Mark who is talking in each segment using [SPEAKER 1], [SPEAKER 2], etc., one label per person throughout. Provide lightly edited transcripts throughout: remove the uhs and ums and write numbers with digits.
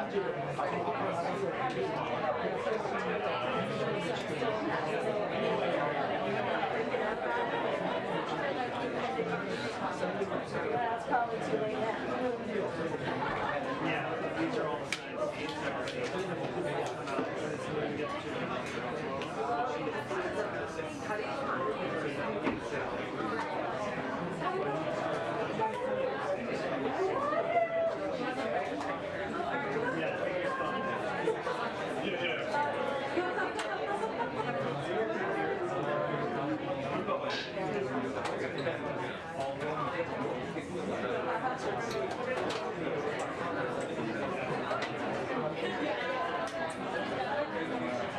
[SPEAKER 1] That's probably too late now.
[SPEAKER 2] Yeah, these are all the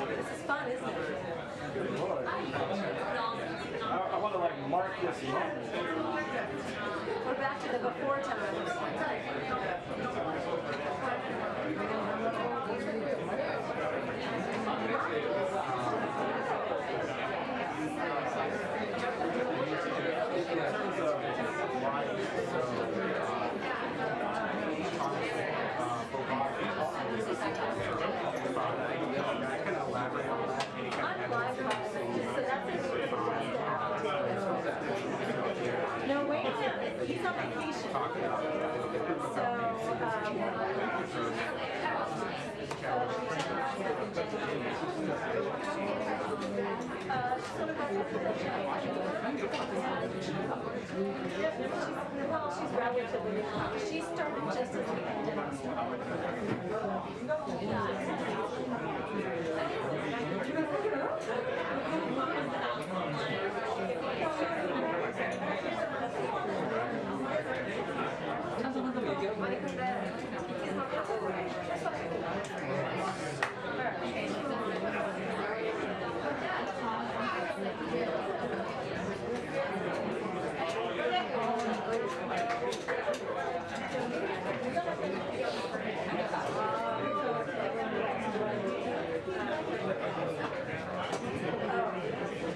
[SPEAKER 1] This is fun, isn't it?
[SPEAKER 3] I want to like mark this moment.
[SPEAKER 1] We're back to the before times. No, wait a minute. He's on vacation. So, well, she's relatively new. She started just as the pandemic started.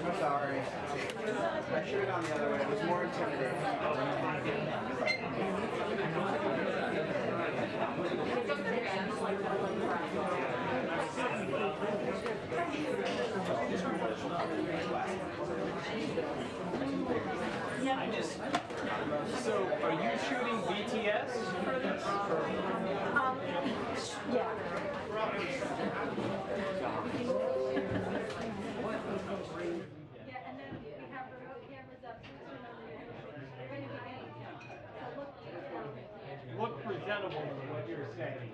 [SPEAKER 3] I'm sorry. I should have gone the other way. It was more intimidating.
[SPEAKER 2] So, are you shooting BTS for this?
[SPEAKER 1] Yeah. Yeah, and then we have remote cameras up.
[SPEAKER 2] Look presentable is what you're saying.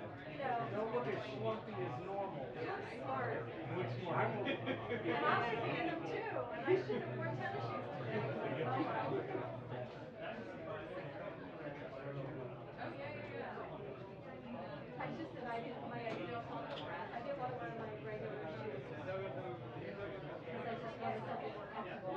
[SPEAKER 2] Don't look as schlumpy as normal.
[SPEAKER 1] Smart.
[SPEAKER 2] Look smart.
[SPEAKER 1] And I was in them too, and I should have worn tennis shoes today. I just said I didn't want to wear my regular shoes. Because I just wanted something more comfortable.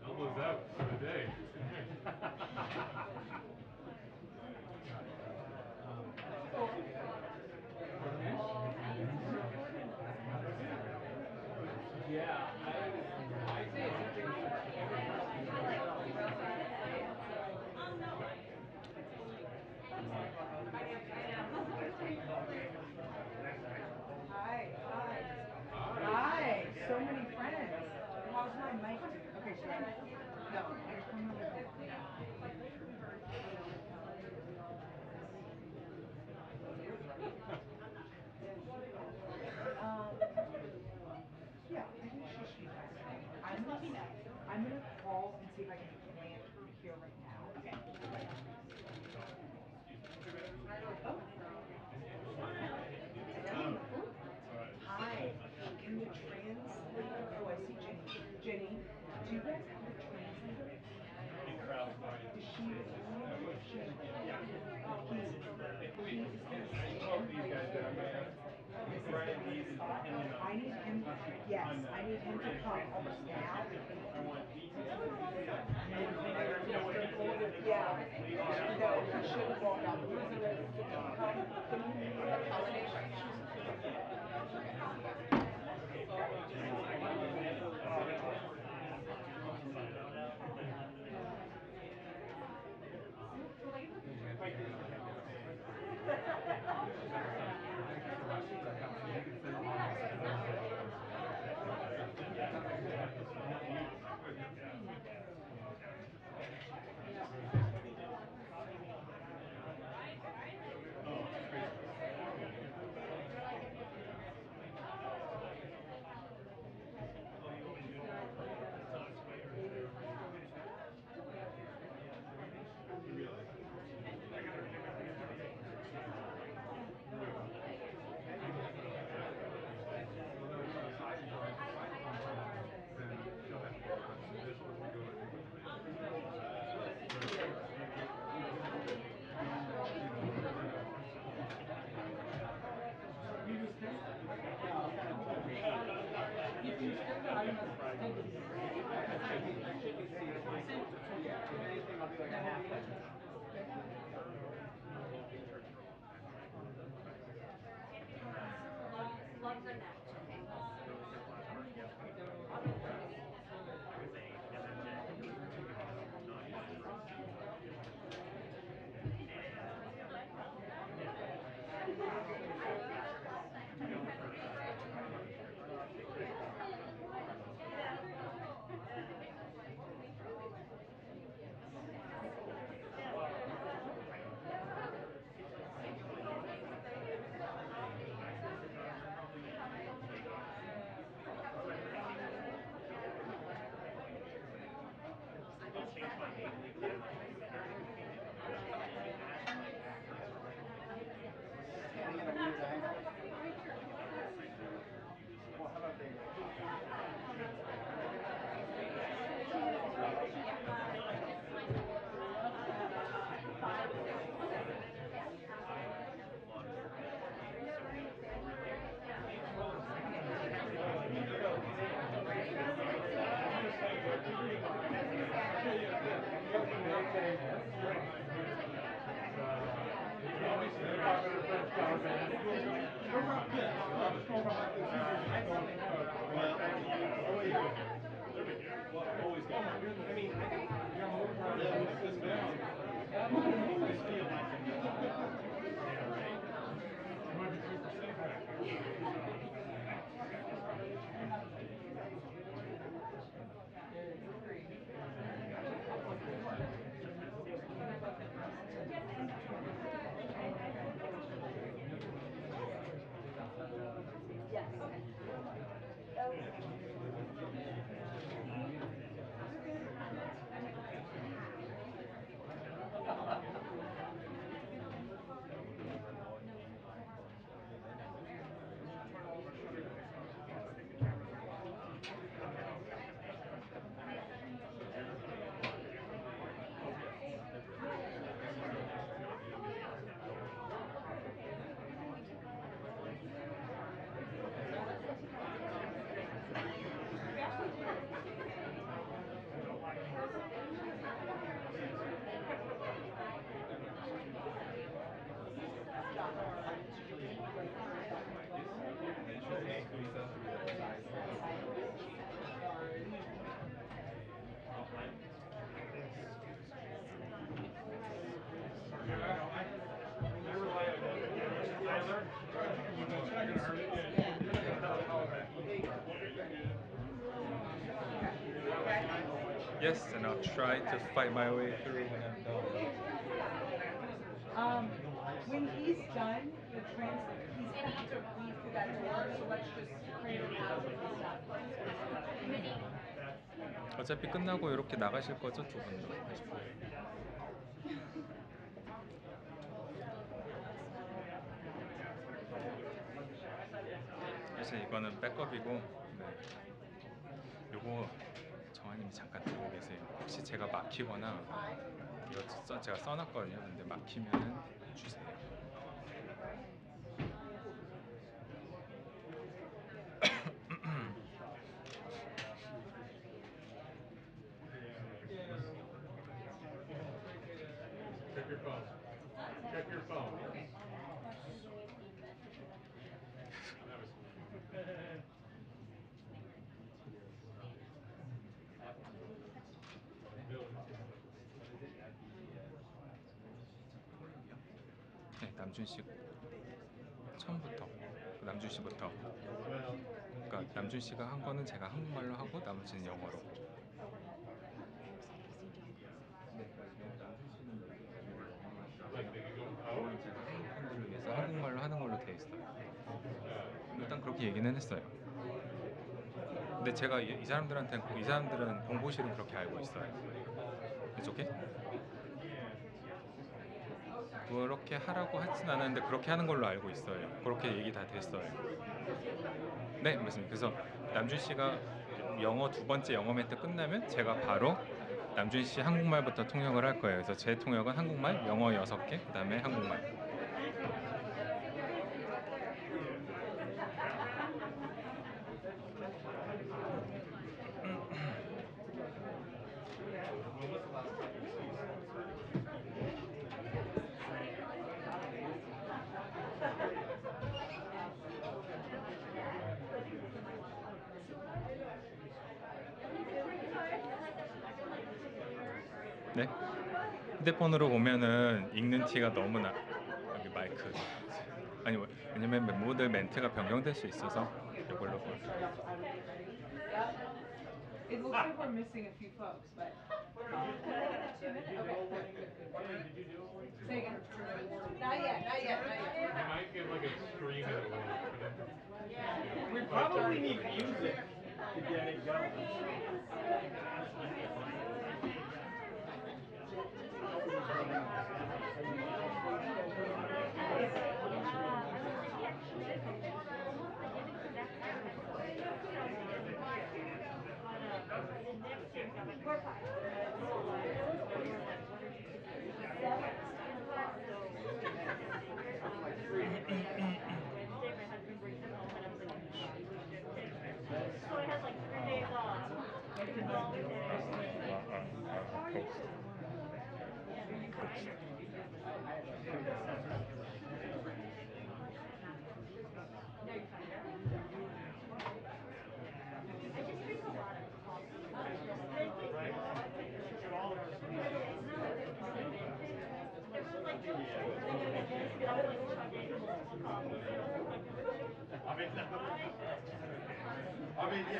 [SPEAKER 2] Elbows out for the day. Yeah, I say it's
[SPEAKER 4] Hi, hi. Hi, so many friends. How's my mic? Okay, should I? No, I just come over here. Um, yeah, I think she should be fine. I'm gonna call and see if I can plant her here right now. Okay. Oh. Hi. Can the translator? Oh, I see Jenny. Jenny, do you guys have the translator? Is she? He is gonna stand right here. This is the right spot. I need him. Yes, I need him to come almost now. Yeah. No, he shouldn't walk out. Holiday
[SPEAKER 1] Gloves are next.
[SPEAKER 5] Yes, and I'll try to fight my way through when I'm done.
[SPEAKER 4] When he's done, he's gonna have to leave through that door, so let's just clear it out and stuff.
[SPEAKER 5] 어차피 끝나고 이렇게 나가실 거죠, 두 분도? 사실 이거는 백업이고, 네. 요거 정아님이 잠깐 들고 계세요. 혹시 제가 막히거나 이거 제가 써놨거든요. 근데 막히면은 주세요.
[SPEAKER 2] Check your phone. Check your phone.
[SPEAKER 5] 네, 남준 씨 처음부터 남준 씨부터. 그러니까 남준 씨가 한 거는 제가 한국말로 하고 나머지는 영어로. 한국분들을 위해서 한국말로 하는 걸로 되어 있어요. 일단 그렇게 얘기는 했어요. 근데 제가 이 사람들은 공보실은 그렇게 알고 있어요. It's okay? 그렇게 하라고 하진 않았는데 그렇게 하는 걸로 알고 있어요. 그렇게 얘기 다 됐어요. 네, 맞습니다. 그래서 남준 씨가 영어 두 번째 영어 멘트 끝나면 제가 바로 남준 씨 한국말부터 통역을 할 거예요. 그래서 제 통역은 한국말, 영어 6개, 그다음에 한국말. 네? 휴대폰으로 보면은 읽는 티가 너무 나. 여기 마이크. 아니 왜냐면 모든 멘트가 변경될 수 있어서 이걸로 봐.
[SPEAKER 4] It looks like we're missing a few folks, but. Say again. Not yet, not yet, not yet.
[SPEAKER 2] You might get like a scream at one.
[SPEAKER 6] We probably need music to get it going.
[SPEAKER 1] So I had like 3 days off.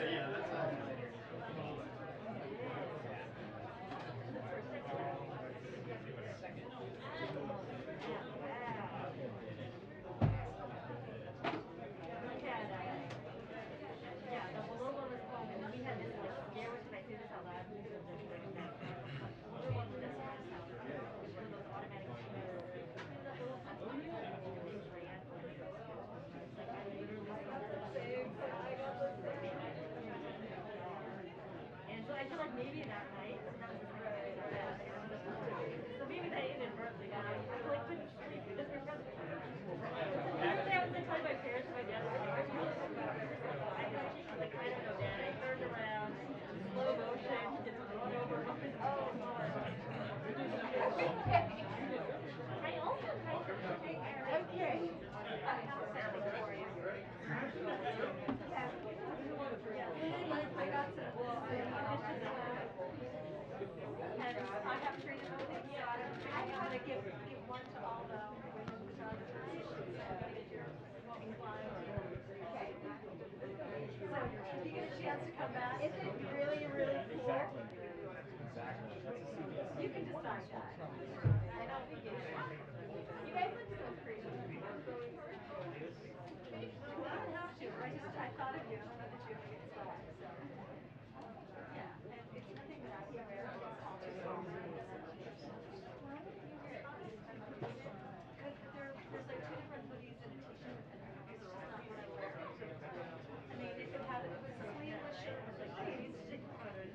[SPEAKER 6] Yeah, that's
[SPEAKER 1] Yeah, the below one was called, and we had this like scare, should I say this out loud? The other one was this house, which one of those automatic shoes. That little things ran. Like I literally saw the same I got the same. And so I feel like maybe that night, so that was the night I got that. So maybe that inadvertently got I like couldn't sleep because my brother. The other day I was like telling my parents my dad was like, like, I don't know, Dad. I turned around, slow motion, just run over. Oh, Lord. I also tried to take care of okay. A house family for you. I got to, well, and I have 3 devotees, so I gotta give one to all the women who are okay. So if you get a chance to come back, is it really, really cool? You can decide that. I don't think it's. You guys look so pretty. You don't have to. I thought of you. I don't know that you ever get swag, so. Yeah, and it's nothing that I would wear. It's all too small. Because there's like two different hoodies and a t-shirt, and it's just not what I wear. I mean, if it had, if it was a sleeveless shirt, I'd be like, hey, it's stick photos.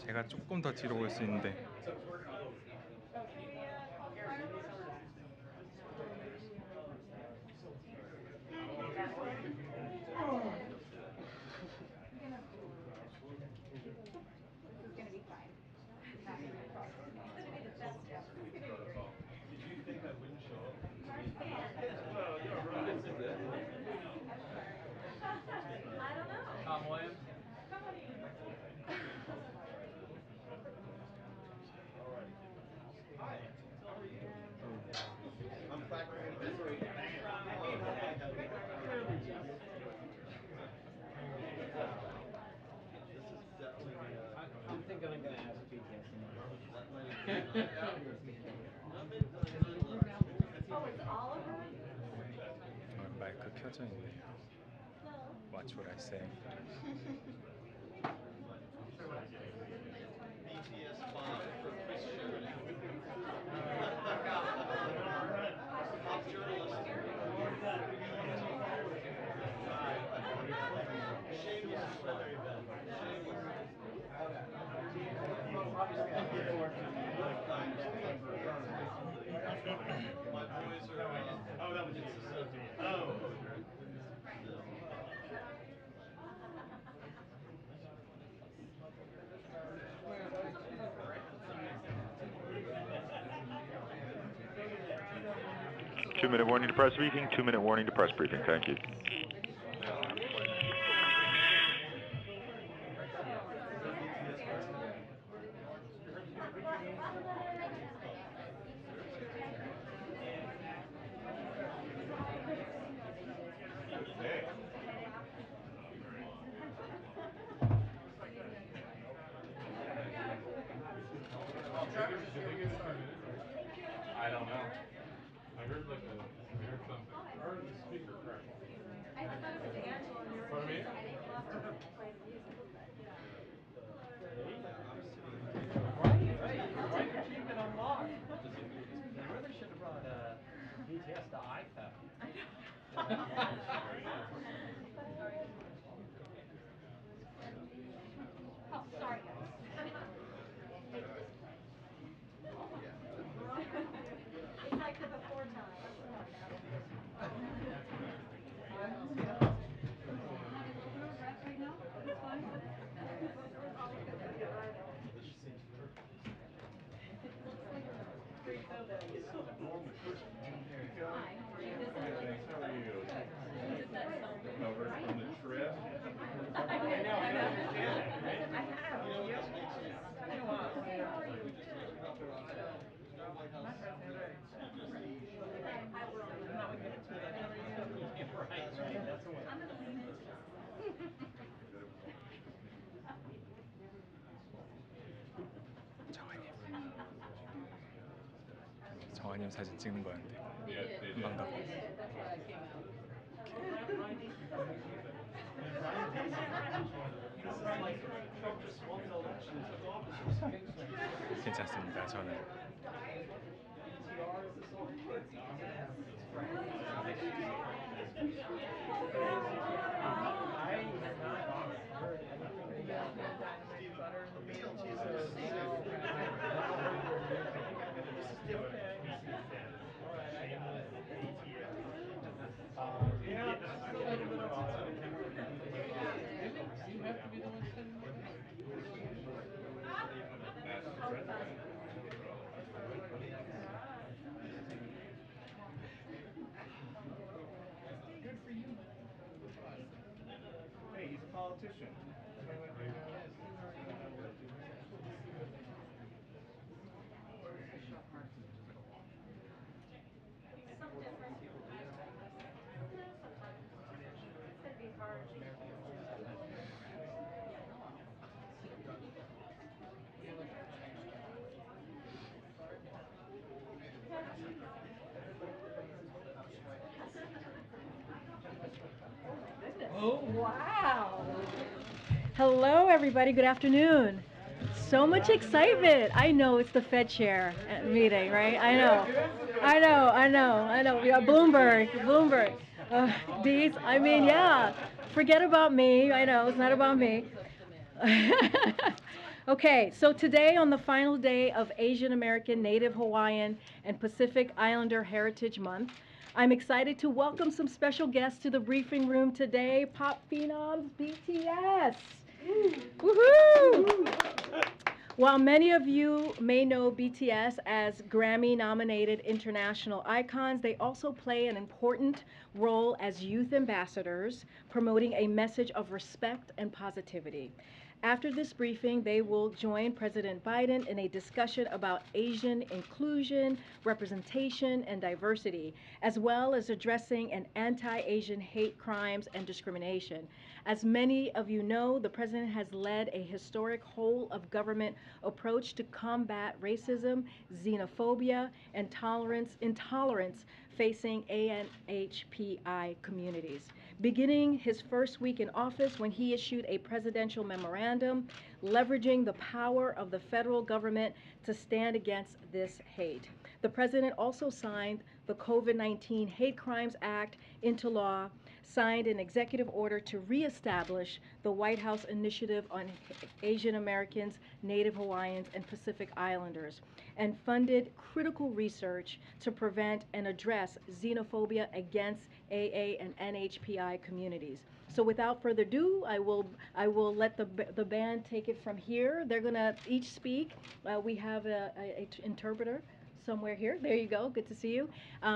[SPEAKER 5] 제가 조금 더 뒤로 올 수 있는데
[SPEAKER 1] I don't know.
[SPEAKER 6] Tom Williams?
[SPEAKER 3] I'm practicing this week. This is definitely
[SPEAKER 2] I'm thinking I'm gonna ask BTS.
[SPEAKER 1] Oh, it's Oliver?
[SPEAKER 5] 마이크 켜져 있네요. Watch what I say.
[SPEAKER 3] BTS Bob for Chris Sheridan. Top journalist. Shameless plug. Shameless.
[SPEAKER 2] Obviously, I'm looking forward to
[SPEAKER 3] My boys are.
[SPEAKER 6] Oh, that was
[SPEAKER 3] it's
[SPEAKER 6] you.
[SPEAKER 3] susceptible.
[SPEAKER 6] Oh.
[SPEAKER 7] Two-minute warning to press briefing. 2-minute warning to press briefing. Thank you.
[SPEAKER 5] I don't know.
[SPEAKER 8] I heard something. I heard the speaker crack.
[SPEAKER 1] I thought it was Angela and you were
[SPEAKER 8] Pardon me?
[SPEAKER 1] I didn't love her when I played music.
[SPEAKER 2] Why are you keeping them locked? They really should have brought BTS to iPad.
[SPEAKER 1] Oh, sorry guys. It's like the before time.
[SPEAKER 8] Over from the trip.
[SPEAKER 1] I know, I understand that. I have. I will. I'm not gonna get into it.
[SPEAKER 2] Right, that's the one.
[SPEAKER 1] I'm gonna lean into this.
[SPEAKER 5] 정한님 사진 찍는 거였는데
[SPEAKER 8] Yeah, they did.
[SPEAKER 5] 금방 가.
[SPEAKER 1] That's why I came out. 괜찮습니다. 저는
[SPEAKER 2] Hey, he's a politician.
[SPEAKER 1] Wow. Hello, everybody. Good afternoon. So much excitement. I know it's the Fed chair meeting, right? I know. I know. Yeah, Bloomberg. These, I mean, yeah. Forget about me. I know, it's not about me. Okay, so today on the final day of Asian American, Native Hawaiian, and Pacific Islander Heritage Month, I'm excited to welcome some special guests to the briefing room today, pop phenoms BTS. Woohoo! While many of you may know BTS as Grammy-nominated international icons, they also play an important role as youth ambassadors, promoting a message of respect and positivity. After this briefing, they will join President Biden in a discussion about Asian inclusion, representation, and diversity, as well as addressing an anti-Asian hate crimes and discrimination. As many of you know, the president has led a historic whole-of-government approach to combat racism, xenophobia, and intolerance facing ANHPI communities. Beginning his first week in office when he issued a presidential memorandum leveraging the power of the federal government to stand against this hate. The president also signed the COVID-19 Hate Crimes Act into law, signed an executive order to reestablish the White House Initiative on Asian Americans, Native Hawaiians, and Pacific Islanders, and funded critical research to prevent and address xenophobia against AA and NHPI communities. So without further ado, I will let the band take it from here. They're gonna each speak. We have a interpreter somewhere here. There you go. Good to see you.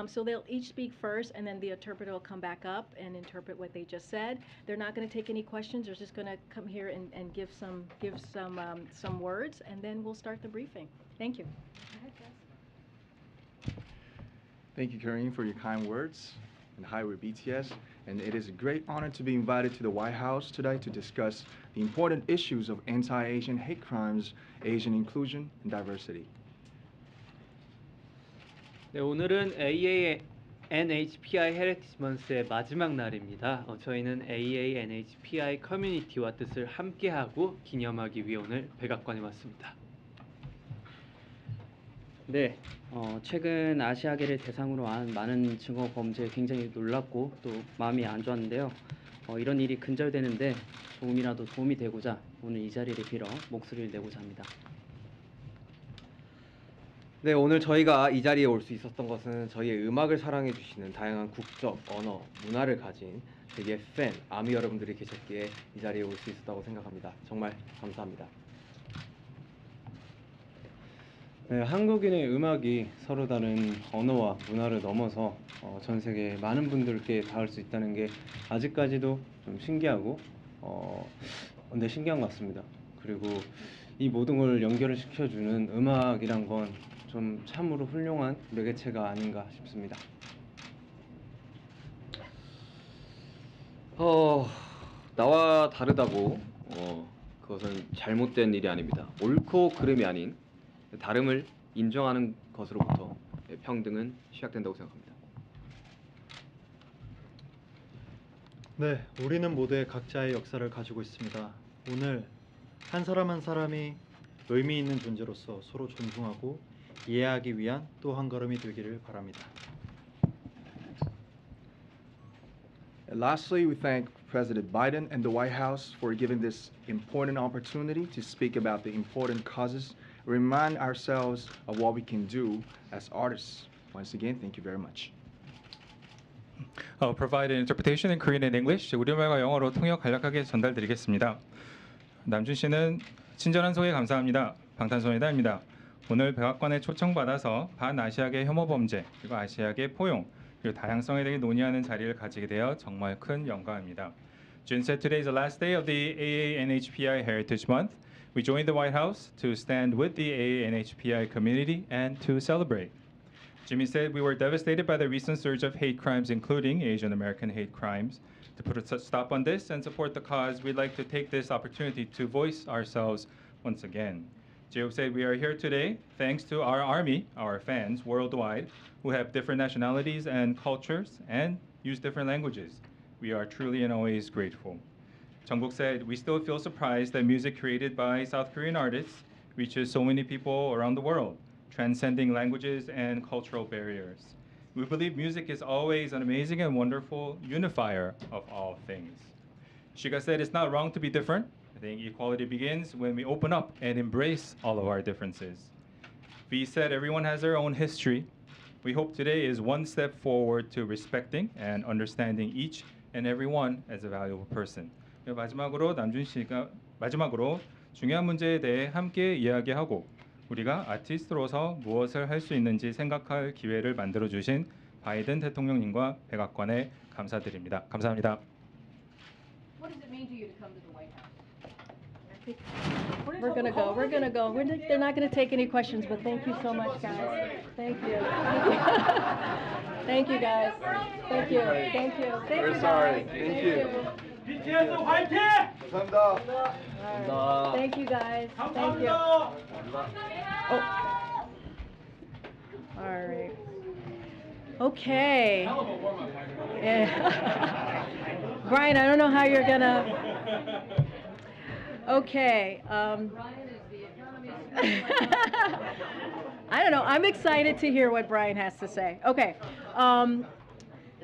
[SPEAKER 1] So they'll each speak first, and then the interpreter will come back up and interpret what they just said. They're not going to take any questions. They're just going to come here and give some words, and then we'll start the briefing. Thank you. Go ahead, guys.
[SPEAKER 3] Thank you, Karine, for your kind words. And hi, we're BTS. And it is a great honor to be invited to the White House today to discuss the important issues of anti-Asian hate crimes, Asian inclusion, and diversity.
[SPEAKER 9] 네, 오늘은 AANHPI 헤리티지 먼스의 마지막 날입니다. 저희는 AANHPI 커뮤니티와 뜻을 함께하고 기념하기 위해 오늘 백악관에 왔습니다.
[SPEAKER 10] 네, 최근 아시아계를 대상으로 한 많은 증오 범죄에 굉장히 놀랍고 또 마음이 안 좋았는데요. 이런 일이 근절되는데 조금이라도 도움이 되고자 오늘 이 자리를 빌어 목소리를 내고자 합니다.
[SPEAKER 11] 네, 오늘 저희가 이 자리에 올 수 있었던 것은 저희의 음악을 사랑해 주시는 다양한 국적, 언어, 문화를 가진 저희의 팬, 아미 여러분들이 계셨기에 이 자리에 올 수 있었다고 생각합니다. 정말 감사합니다.
[SPEAKER 12] 네, 한국인의 음악이 서로 다른 언어와 문화를 넘어서 전 세계 많은 분들께 닿을 수 있다는 게 아직까지도 좀 신기하고 근데 신기한 것 같습니다. 그리고 이 모든 걸 연결을 시켜주는 음악이란 건 좀 참으로 훌륭한 매개체가 아닌가 싶습니다.
[SPEAKER 11] 나와 다르다고 그것은 잘못된 일이 아닙니다. 옳고 그름이 아닌 다름을 인정하는 것으로부터 평등은 시작된다고 생각합니다.
[SPEAKER 13] 네, 우리는 모두의 각자의 역사를 가지고 있습니다. 오늘 한 사람 한 사람이 의미 있는 존재로서 서로 존중하고 이해하기 위한 또 한 걸음이 되기를 바랍니다.
[SPEAKER 3] And lastly, we thank President Biden and the White House for giving this important opportunity to speak about the important causes, remind ourselves of what we can do as artists. Once again, thank you very much.
[SPEAKER 5] I'll provide an interpretation in Korean and English. 우리말과 영어로 통역 간략하게 전달드리겠습니다. 남준 씨는 친절한 소개 감사합니다. 방탄소년단입니다. 오늘 백악관에 초청받아서 반아시아계 혐오 범죄 그리고 아시아계 포용 그리고 다양성에 대해 논의하는 자리를 가지게 되어 정말 큰 영광입니다. Jun said today is the last day of the AANHPI Heritage Month. We joined the White House to stand with the AANHPI community and to celebrate. Jimmy said we were devastated by the recent surge of hate crimes, including Asian American hate crimes. To put a stop on this and support the cause, we'd like to take this opportunity to voice ourselves once again. Jio said we are here today thanks to our army, our fans worldwide, who have different nationalities and cultures and use different languages. We are truly and always grateful. Jungkook said, we still feel surprised that music created by South Korean artists reaches so many people around the world, transcending languages and cultural barriers. We believe music is always an amazing and wonderful unifier of all things. Shiga said it's not wrong to be different. I think equality begins when we open up and embrace all of our differences. V said everyone has their own history. We hope today is one step forward to respecting and understanding each and every one as a valuable person. 마지막으로 남준 씨가 마지막으로 중요한 문제에 대해 함께 이야기하고 우리가 아티스트로서 무엇을 할 수 있는지 생각할 기회를 만들어 주신 바이든 대통령님과 백악관에 감사드립니다. 감사합니다.
[SPEAKER 1] What does it mean to you to come to the White House?
[SPEAKER 14] We're gonna go. We're gonna go. They're not gonna take any questions, but thank you so much, guys. Thank you. Thank you, guys. Thank you. Thank you. Thank you, guys. Thank you.
[SPEAKER 6] BTS 화이팅!
[SPEAKER 14] 감사합니다. Thank you, guys. Thank you. Oh. All right. Okay. Yeah. Brian, I don't know how you're gonna. Okay. I don't know. I'm excited to hear what Brian has to say. Okay.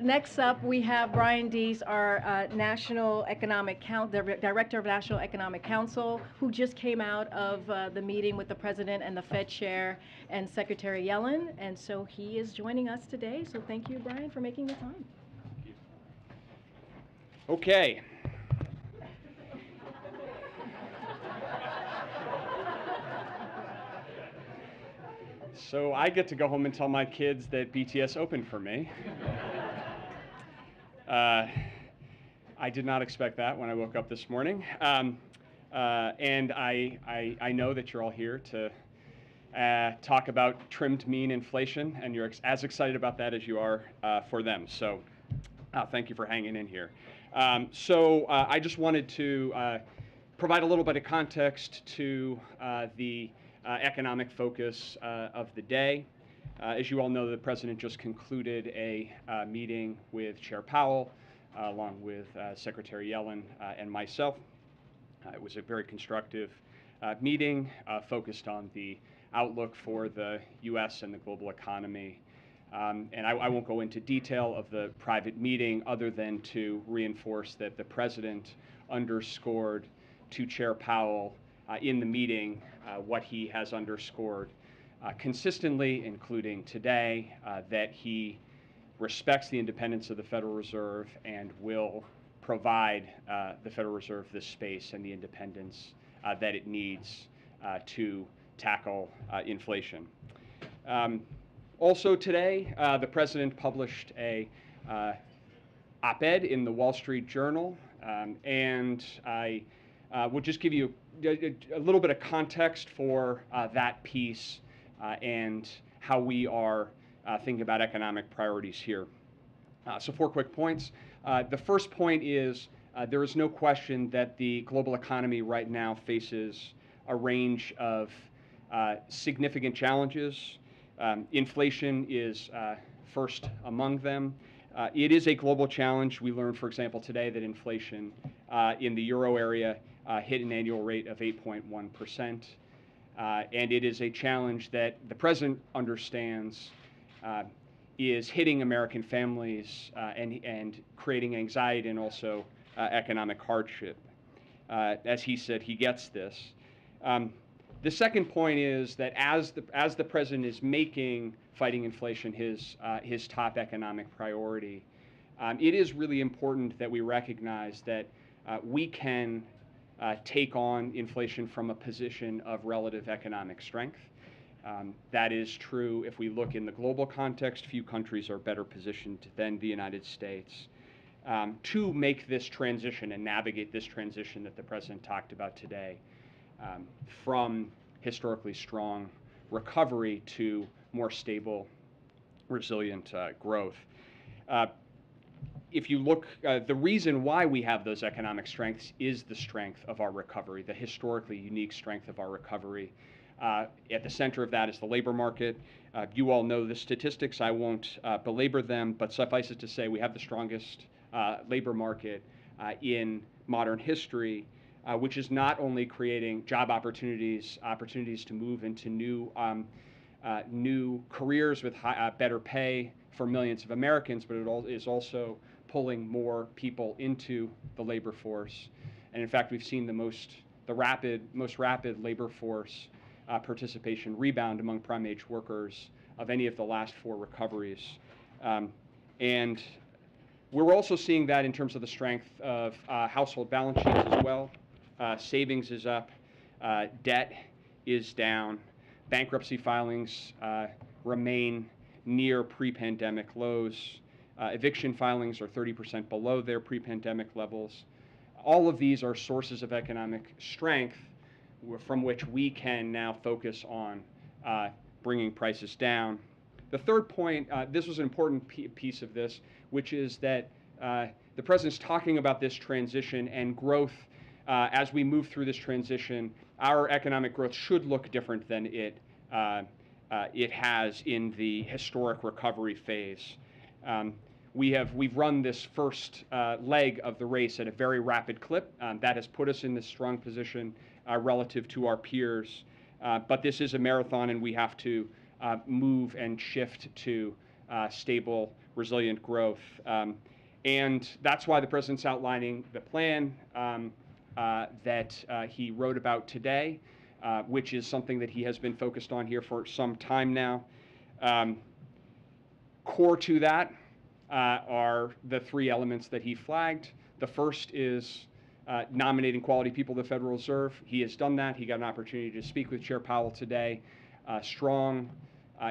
[SPEAKER 14] Next up, we have Brian Dees, our National Economic Director of National Economic Council, who just came out of the meeting with the President and the Fed Chair and Secretary Yellen, and so he is joining us today. So thank you, Brian, for making the time.
[SPEAKER 15] Okay. So I get to go home and tell my kids that BTS opened for me. I did not expect that when I woke up this morning. And I know that you're all here to talk about trimmed mean inflation, and you're as excited about that as you are for them. So thank you for hanging in here. I just wanted to provide a little bit of context to the economic focus of the day. As you all know, the President just concluded a meeting with Chair Powell, along with Secretary Yellen and myself. It was a very constructive meeting focused on the outlook for the U.S. and the global economy. And I won't go into detail of the private meeting other than to reinforce that the President underscored to Chair Powell in the meeting what he has underscored consistently, including today, that he respects the independence of the Federal Reserve and will provide the Federal Reserve the space and the independence that it needs to tackle inflation. Also today, the President published a op-ed in the Wall Street Journal, and I will just give you a little bit of context for that piece and how we are thinking about economic priorities here. So 4 quick points. The first point is there is no question that the global economy right now faces a range of significant challenges. Inflation is first among them. It is a global challenge. We learned, for example, today that inflation in the euro area hit an annual rate of 8.1%. And it is a challenge that the President understands is hitting American families and creating anxiety and also economic hardship. As he said, he gets this. The second point is that as the President is making fighting inflation his top economic priority, it is really important that we recognize that we can take on inflation from a position of relative economic strength. That is true if we look in the global context. Few countries are better positioned than the United States to make this transition and navigate this transition that the President talked about today from historically strong recovery to more stable, resilient growth. If you look, the reason why we have those economic strengths is the strength of our recovery, the historically unique strength of our recovery. At the center of that is the labor market. You all know the statistics. I won't belabor them, but suffice it to say we have the strongest labor market in modern history, which is not only creating job opportunities to move into new careers with better pay for millions of Americans, but it is also pulling more people into the labor force. And in fact, we've seen the most rapid labor force participation rebound among prime age workers of any of the last 4 recoveries. And we're also seeing that in terms of the strength of household balance sheets as well. Savings is up, debt is down, bankruptcy filings remain near pre-pandemic lows. Eviction filings are 30% below their pre-pandemic levels. All of these are sources of economic strength from which we can now focus on bringing prices down. The third point, this was an important piece of this, which is that the President's talking about this transition and growth. As we move through this transition, our economic growth should look different than it has in the historic recovery phase. We've run this first leg of the race at a very rapid clip. That has put us in this strong position relative to our peers. But this is a marathon, and we have to move and shift to stable, resilient growth. And that's why the President's outlining the plan that he wrote about today, which is something that he has been focused on here for some time now. Core to that are the 3 elements that he flagged. The first is nominating quality people to the Federal Reserve. He has done that. He got an opportunity to speak with Chair Powell today. Strong,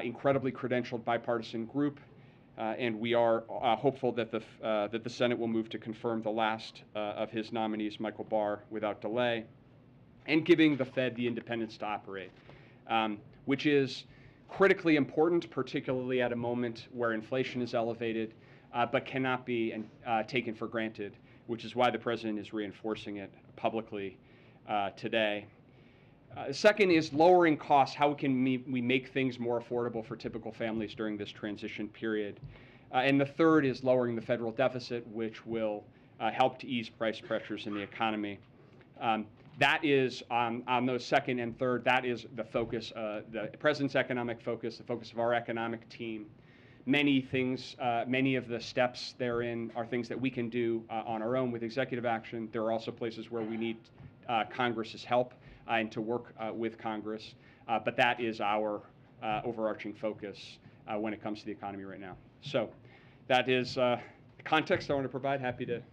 [SPEAKER 15] incredibly credentialed bipartisan group, and we are hopeful that the Senate will move to confirm the last of his nominees, Michael Barr, without delay, and giving the Fed the independence to operate, which is critically important, particularly at a moment where inflation is elevated, but cannot be taken for granted, which is why the President is reinforcing it publicly today. Second is lowering costs. How can we make things more affordable for typical families during this transition period? And the third is lowering the federal deficit, which will help to ease price pressures in the economy. That is, on those second and third, that is the focus, the President's economic focus, the focus of our economic team. Many things, many of the steps therein are things that we can do on our own with executive action. There are also places where we need Congress's help and to work with Congress. But that is our overarching focus when it comes to the economy right now. So that is the context I want to provide. Happy to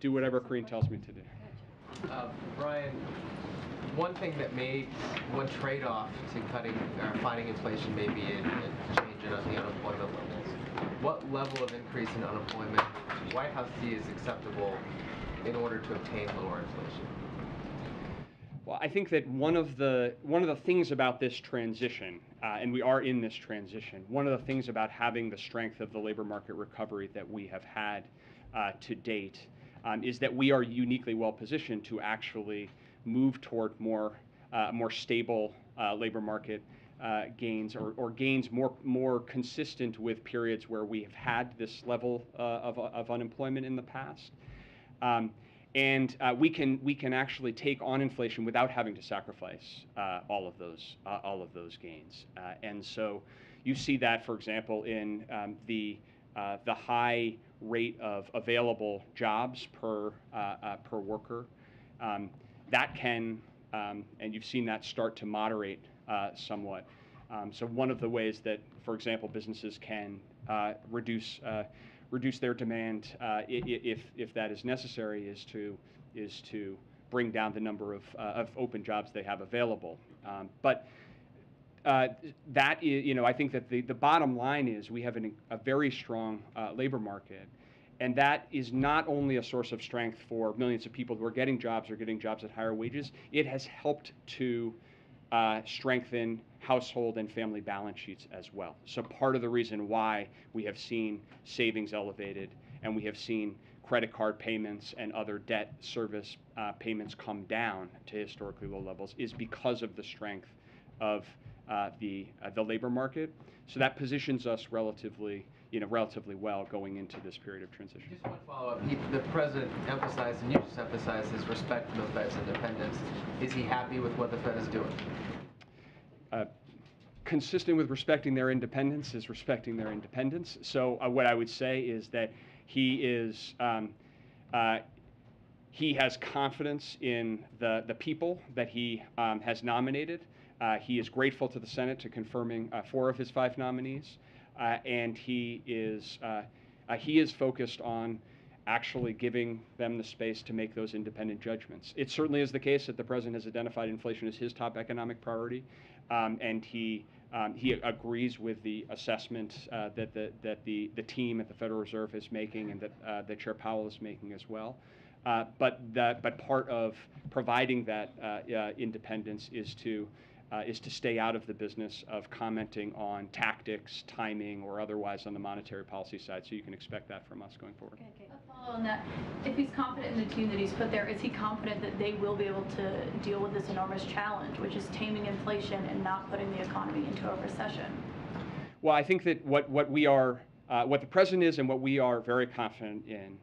[SPEAKER 15] do whatever Karine tells me to do.
[SPEAKER 11] Brian, one trade-off to fighting inflation may be a change in the unemployment levels. What level of increase in unemployment would the White House see as acceptable in order to obtain lower inflation?
[SPEAKER 15] Well, I think that one of the things about this transition, and we are in this transition, one of the things about having the strength of the labor market recovery that we have had to date is that we are uniquely well positioned to actually move toward more stable labor market gains or gains more consistent with periods where we have had this level of unemployment in the past. And we can actually take on inflation without having to sacrifice all of those gains. And so you see that, for example, in the high rate of available jobs per worker. That can, and you've seen that start to moderate somewhat. So one of the ways that, for example, businesses can reduce their demand if that is necessary is to bring down the number of open jobs they have available. But that is, I think that the bottom line is we have a very strong labor market, and that is not only a source of strength for millions of people who are getting jobs or getting jobs at higher wages. It has helped to strengthen household and family balance sheets as well. So part of the reason why we have seen savings elevated and we have seen credit card payments and other debt service payments come down to historically low levels is because of the strength of the labor market. So that positions us relatively well going into this period of transition.
[SPEAKER 16] Just one follow-up. The president emphasized, and you just emphasized, his respect for the Fed's independence. Is he happy with what the Fed is doing?
[SPEAKER 15] Consistent with respecting their independence is respecting their independence. So what I would say is that he has confidence in the people that he has nominated. He is grateful to the Senate to confirming 4 of his 5 nominees, and he is focused on actually giving them the space to make those independent judgments. It certainly is the case that the president has identified inflation as his top economic priority, and he agrees with the assessment that the team at the Federal Reserve is making, and that Chair Powell is making as well. But part of providing that independence is to stay out of the business of commenting on tactics, timing, or otherwise on the monetary policy side. So you can expect that from us going forward.
[SPEAKER 17] Okay. A follow on that. If he's confident in the team that he's put there, is he confident that they will be able to deal with this enormous challenge, which is taming inflation and not putting the economy into a recession?
[SPEAKER 15] Well, I think that what the president is and what we are very confident in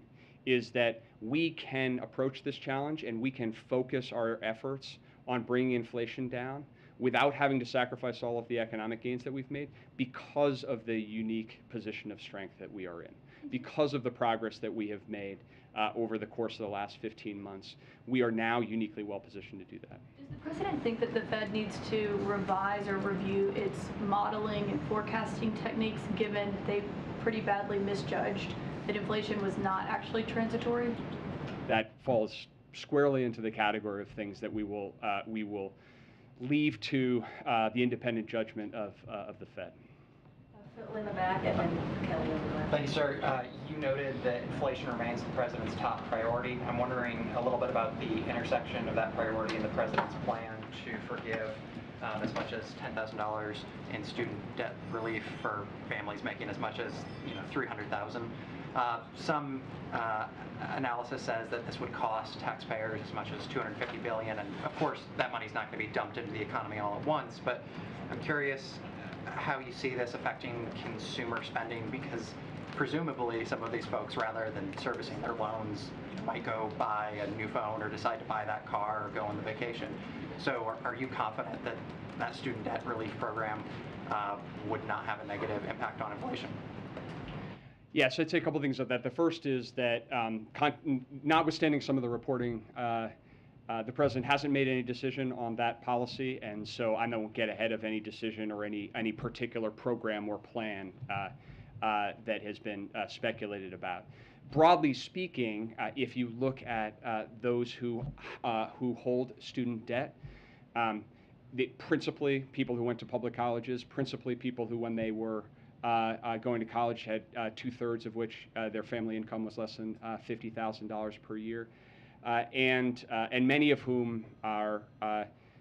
[SPEAKER 15] is that we can approach this challenge and we can focus our efforts on bringing inflation down without having to sacrifice all of the economic gains that we've made, because of the unique position of strength that we are in, because of the progress that we have made over the course of the last 15 months. We are now uniquely well positioned to do that.
[SPEAKER 17] Does the president think that the Fed needs to revise or review its modeling and forecasting techniques, given they pretty badly misjudged that inflation was not actually transitory?
[SPEAKER 15] That falls squarely into the category of things that we will leave to the independent judgment of the Fed.
[SPEAKER 17] Phil in the back, and then Kelly over there.
[SPEAKER 18] Thank you, sir. You noted that inflation remains the president's top priority. I'm wondering a little bit about the intersection of that priority and the president's plan to forgive as much as $10,000 in student debt relief for families making as much as $300,000. Some analysis says that this would cost taxpayers as much as $250 billion, and of course that money's not going to be dumped into the economy all at once. But I'm curious how you see this affecting consumer spending, because presumably some of these folks, rather than servicing their loans, might go buy a new phone or decide to buy that car or go on the vacation. So are you confident that that student debt relief program would not have a negative impact on inflation?
[SPEAKER 15] Yes, I'd say a couple things of that. The first is that notwithstanding some of the reporting, the president hasn't made any decision on that policy, and so I won't get ahead of any decision or any particular program or plan that has been speculated about. Broadly speaking, if you look at those who hold student debt, principally people who went to public colleges, principally people who, when they were going to college, had 2/3 of which their family income was less than $50,000 per year, and many of whom are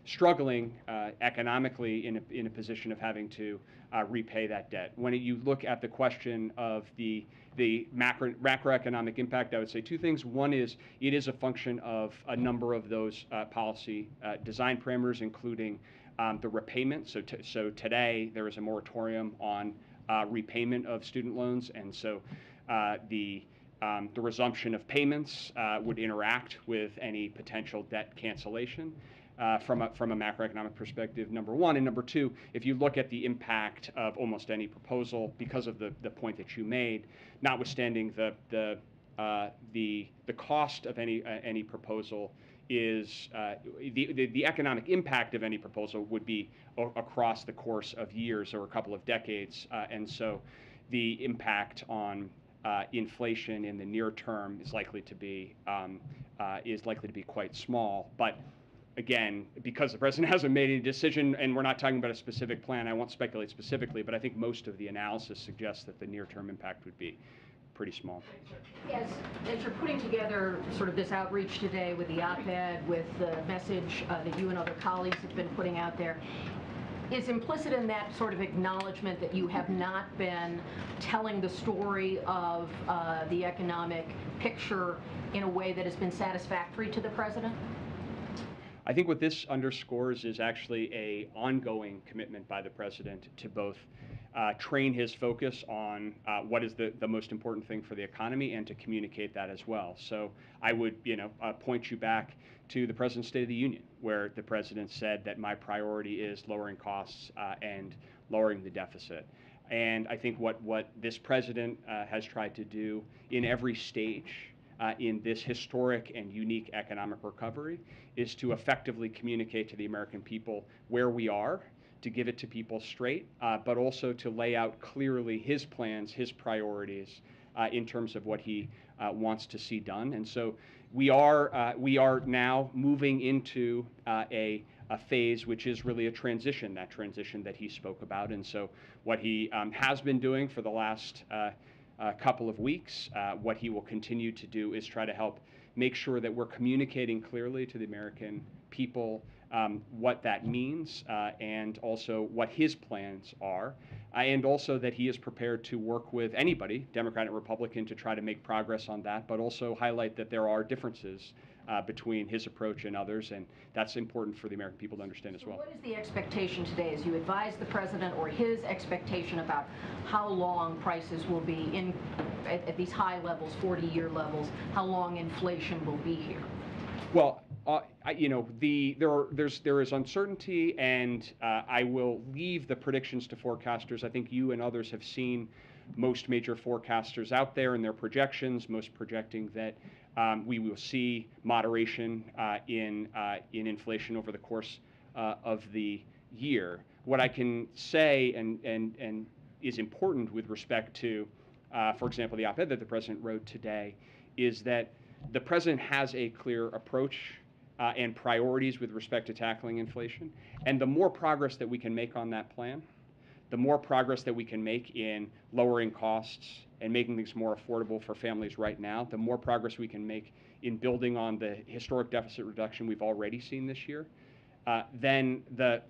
[SPEAKER 15] struggling economically in a position of having to repay that debt. When you look at the question of the macroeconomic impact, I would say 2 things. One is it is a function of a number of those policy design parameters, including the repayment. So today there is a moratorium on repayment of student loans, and so the resumption of payments would interact with any potential debt cancellation from a macroeconomic perspective, number one. And number two, if you look at the impact of almost any proposal, because of the point that you made, notwithstanding the cost of any proposal, is the economic impact of any proposal would be across the course of years or a couple of decades, and so the impact on inflation in the near term is likely to be quite small. But again, because the president hasn't made any decision, and we're not talking about a specific plan, I won't speculate specifically, but I think most of the analysis suggests that the near-term impact would be pretty small.
[SPEAKER 19] As you're putting together sort of this outreach today with the op-ed, with the message that you and other colleagues have been putting out there, is implicit in that sort of acknowledgement that you have not been telling the story of the economic picture in a way that has been satisfactory to the president?
[SPEAKER 15] I think what this underscores is actually a ongoing commitment by the president to both train his focus on what is the most important thing for the economy and to communicate that as well. So I would point you back to the President's State of the Union, where the president said that my priority is lowering costs and lowering the deficit. And I think what this president has tried to do in every stage in this historic and unique economic recovery is to effectively communicate to the American people where we are, to give it to people straight, but also to lay out clearly his plans, his priorities in terms of what he wants to see done. And so we are now moving into a phase which is really a transition, that transition that he spoke about. And so what he has been doing for the last couple of weeks, what he will continue to do is try to help make sure that we're communicating clearly to the American people what that means and also what his plans are, and also that he is prepared to work with anybody, Democrat and Republican, to try to make progress on that, but also highlight that there are differences between his approach and others, and that's important for the American people to understand as well.
[SPEAKER 19] What is the expectation today as you advise the president, or his expectation about how long prices will be at these high levels, 40-year levels, how long inflation will be here?
[SPEAKER 15] Well, there is uncertainty, and I will leave the predictions to forecasters. I think you and others have seen most major forecasters out there and their projections, most projecting that we will see moderation in inflation over the course of the year. What I can say and is important with respect to, for example, the op-ed that the president wrote today, is that the president has a clear approach and priorities with respect to tackling inflation. And the more progress that we can make on that plan, the more progress that we can make in lowering costs and making things more affordable for families right now, the more progress we can make in building on the historic deficit reduction we've already seen this year, then the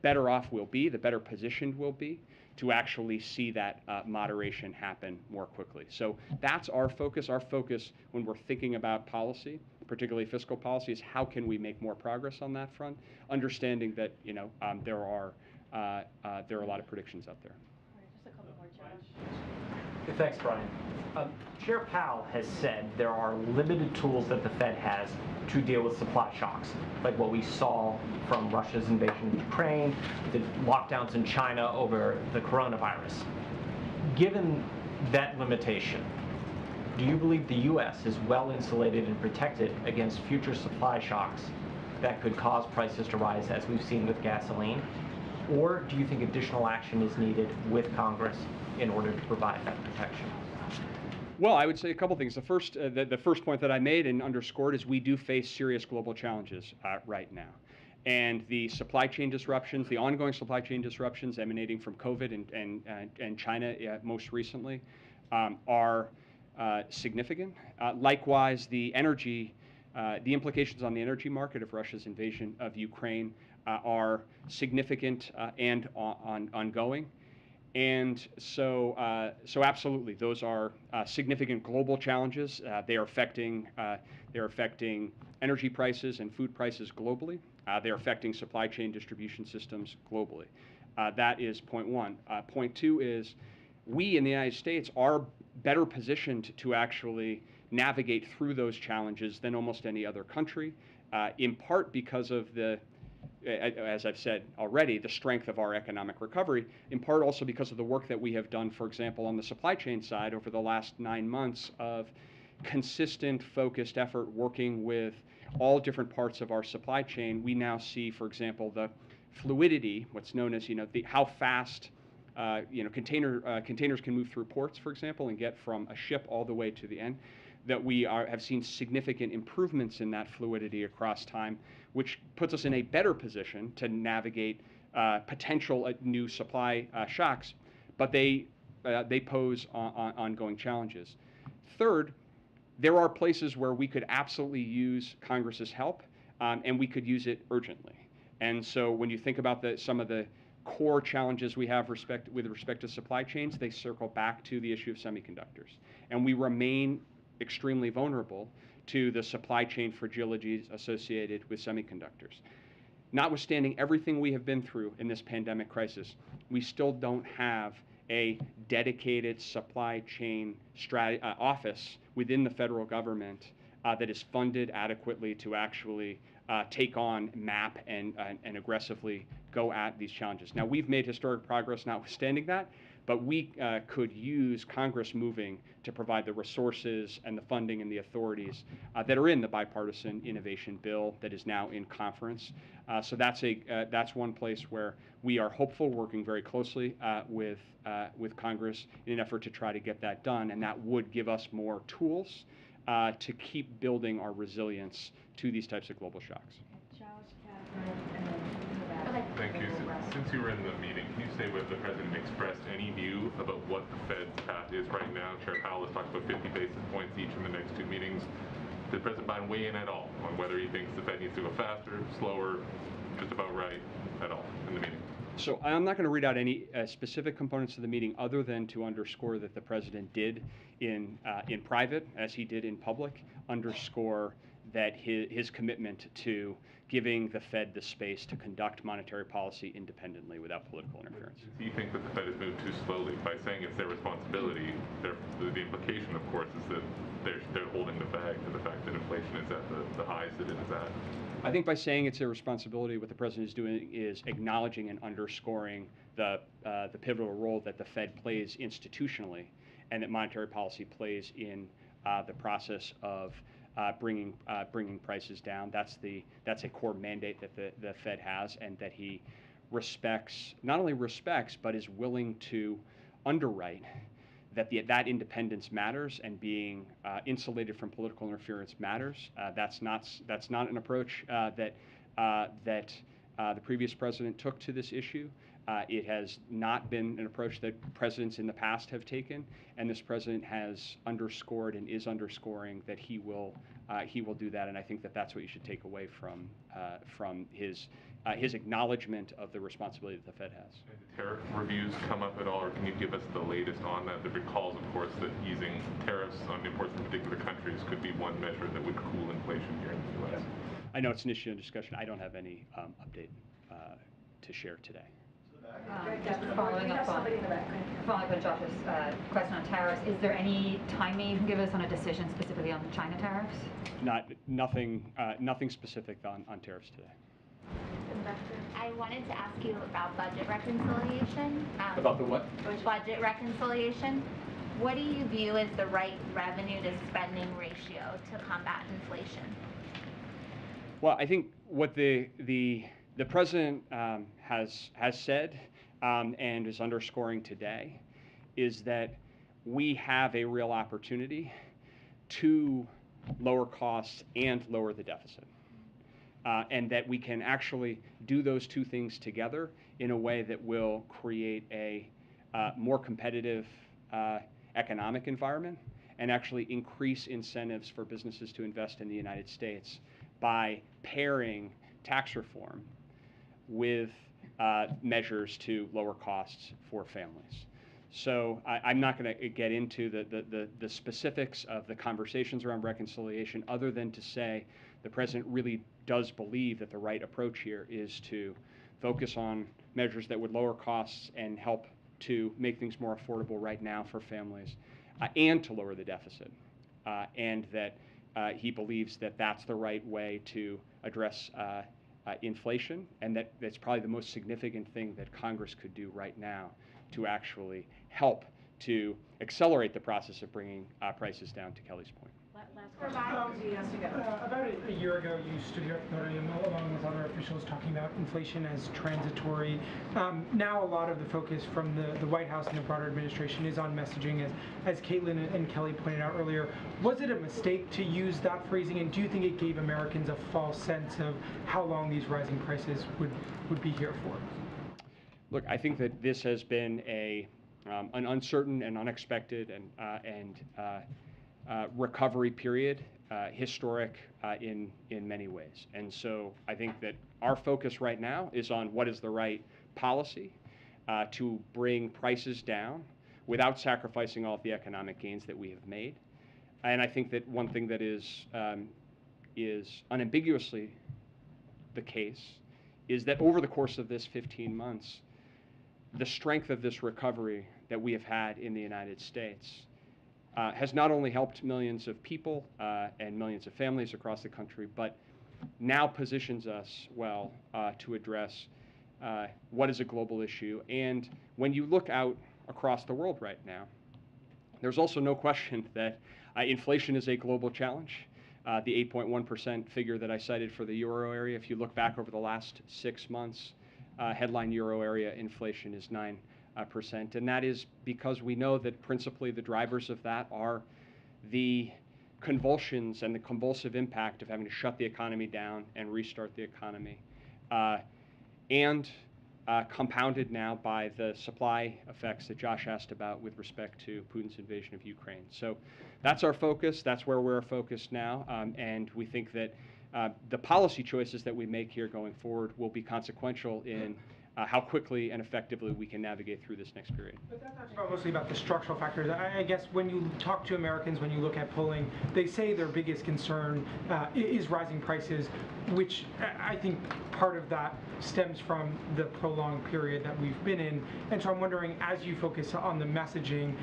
[SPEAKER 15] better off we'll be, the better positioned we'll be to actually see that moderation happen more quickly. So that's our focus. Our focus when we're thinking about policy, particularly fiscal policy, is how can we make more progress on that front, understanding that there are a lot of predictions out there.
[SPEAKER 14] Just a couple more, Josh.
[SPEAKER 20] Thanks, Brian. Chair Powell has said there are limited tools that the Fed has to deal with supply shocks, like what we saw from Russia's invasion of Ukraine, the lockdowns in China over the coronavirus. Given that limitation, do you believe the U.S. is well insulated and protected against future supply shocks that could cause prices to rise, as we've seen with gasoline? Or do you think additional action is needed with Congress in order to provide that protection?
[SPEAKER 15] Well, I would say a couple things. The first point that I made and underscored is we do face serious global challenges right now. And the supply chain disruptions, the ongoing supply chain disruptions emanating from COVID and China most recently are significant. Likewise, the implications on the energy market of Russia's invasion of Ukraine are significant and ongoing. And so absolutely, those are significant global challenges. They are affecting energy prices and food prices globally. They're affecting supply chain distribution systems globally. That is point one. Point two is we in the United States are better positioned to actually navigate through those challenges than almost any other country, in part because of as I've said already, the strength of our economic recovery, in part also because of the work that we have done, for example, on the supply chain side over the last 9 months of consistent, focused effort working with all different parts of our supply chain. We now see, for example, the fluidity, what's known as how fast containers can move through ports, for example, and get from a ship all the way to the end. That we have seen significant improvements in that fluidity across time, which puts us in a better position to navigate potential new supply shocks, but they pose ongoing challenges. Third, there are places where we could absolutely use Congress's help, and we could use it urgently. And so when you think about some of the core challenges we have with respect to supply chains, they circle back to the issue of semiconductors. And we remain extremely vulnerable to the supply chain fragilities associated with semiconductors. Notwithstanding everything we have been through in this pandemic crisis, we still don't have a dedicated supply chain office within the federal government that is funded adequately to actually take on, map, and aggressively go at these challenges. Now, we've made historic progress notwithstanding that, but we could use Congress moving to provide the resources and the funding and the authorities that are in the bipartisan innovation bill that is now in conference. So that's one place where we are hopeful, working very closely with Congress in an effort to try to get that done, and that would give us more tools to keep building our resilience to these types of global shocks.
[SPEAKER 8] Thank you. Since you were in the meeting, can you say whether the President expressed any view about what the Fed's path is right now? Chair Powell has talked about 50 basis points each in the next two meetings. Did President Biden weigh in at all on whether he thinks the Fed needs to go faster, slower, just about right at all in the meeting?
[SPEAKER 15] So I'm not going to read out any specific components of the meeting other than to underscore that the President did in private, as he did in public, underscore that his commitment to giving the Fed the space to conduct monetary policy independently without political interference.
[SPEAKER 8] Do you think that the Fed has moved too slowly by saying it's their responsibility? The implication, of course, is that they're holding the bag to the fact that inflation is at the highs that it is at.
[SPEAKER 15] I think by saying it's their responsibility, what the President is doing is acknowledging and underscoring the pivotal role that the Fed plays institutionally and that monetary policy plays in the process of bringing prices down. That's a core mandate that the Fed has, and that he not only respects, but is willing to underwrite that independence matters, and being insulated from political interference matters. That's not an approach that the previous president took to this issue. It has not been an approach that presidents in the past have taken, and this president has underscored and is underscoring that he will do that. And I think that that's what you should take away from his acknowledgement of the responsibility that the Fed has.
[SPEAKER 8] Did tariff reviews come up at all, or can you give us the latest on that? The recalls, of course, that easing tariffs on imports from particular countries could be one measure that would cool inflation here in the U.S.
[SPEAKER 15] I know it's an issue of discussion. I don't have any update to share today.
[SPEAKER 21] Just following up on Josh's question on tariffs, is there any timing you can give us on a decision specifically on the China tariffs?
[SPEAKER 15] Nothing specific on tariffs today.
[SPEAKER 22] I wanted to ask you about budget reconciliation.
[SPEAKER 15] About the what?
[SPEAKER 22] Budget reconciliation. What do you view as the right revenue to spending ratio to combat inflation?
[SPEAKER 15] Well, I think what the president has said and is underscoring today is that we have a real opportunity to lower costs and lower the deficit. And that we can actually do those two things together in a way that will create a more competitive economic environment and actually increase incentives for businesses to invest in the United States by pairing tax reform with measures to lower costs for families. So I'm not going to get into the specifics of the conversations around reconciliation, other than to say the president really does believe that the right approach here is to focus on measures that would lower costs and help to make things more affordable right now for families, and to lower the deficit. And that he believes that that's the right way to address inflation, and that that's probably the most significant thing that Congress could do right now to actually help to accelerate the process of bringing prices down, to Kelly's point.
[SPEAKER 23] About a year ago, you stood here at the podium along with other officials talking about inflation as transitory. Now a lot of the focus from the White House and the broader administration is on messaging, as Caitlin and Kelly pointed out earlier. Was it a mistake to use that phrasing, and do you think it gave Americans a false sense of how long these rising prices would be here for?
[SPEAKER 15] Look, I think that this has been an uncertain and unexpected and recovery period, historic in many ways. And so I think that our focus right now is on what is the right policy to bring prices down without sacrificing all of the economic gains that we have made, and I think that one thing that is unambiguously the case is that over the course of this 15 months, the strength of this recovery that we have had in the United States has not only helped millions of people and millions of families across the country, but now positions us well to address what is a global issue. And when you look out across the world right now, there's also no question that inflation is a global challenge. The 8.1% figure that I cited for the euro area, if you look back over the last 6 months, headline euro area inflation is 9%. And that is because we know that principally the drivers of that are the convulsions and the convulsive impact of having to shut the economy down and restart the economy. And compounded now by the supply effects that Josh asked about with respect to Putin's invasion of Ukraine. So that's our focus. That's where we're focused now. And we think that the policy choices that we make here going forward will be consequential in how quickly and effectively we can navigate through this next period.
[SPEAKER 23] But that's actually mostly about the structural factors. I guess when you talk to Americans, when you look at polling, they say their biggest concern is rising prices, which I think part of that stems from the prolonged period that we've been in. And so I'm wondering, as you focus on the messaging,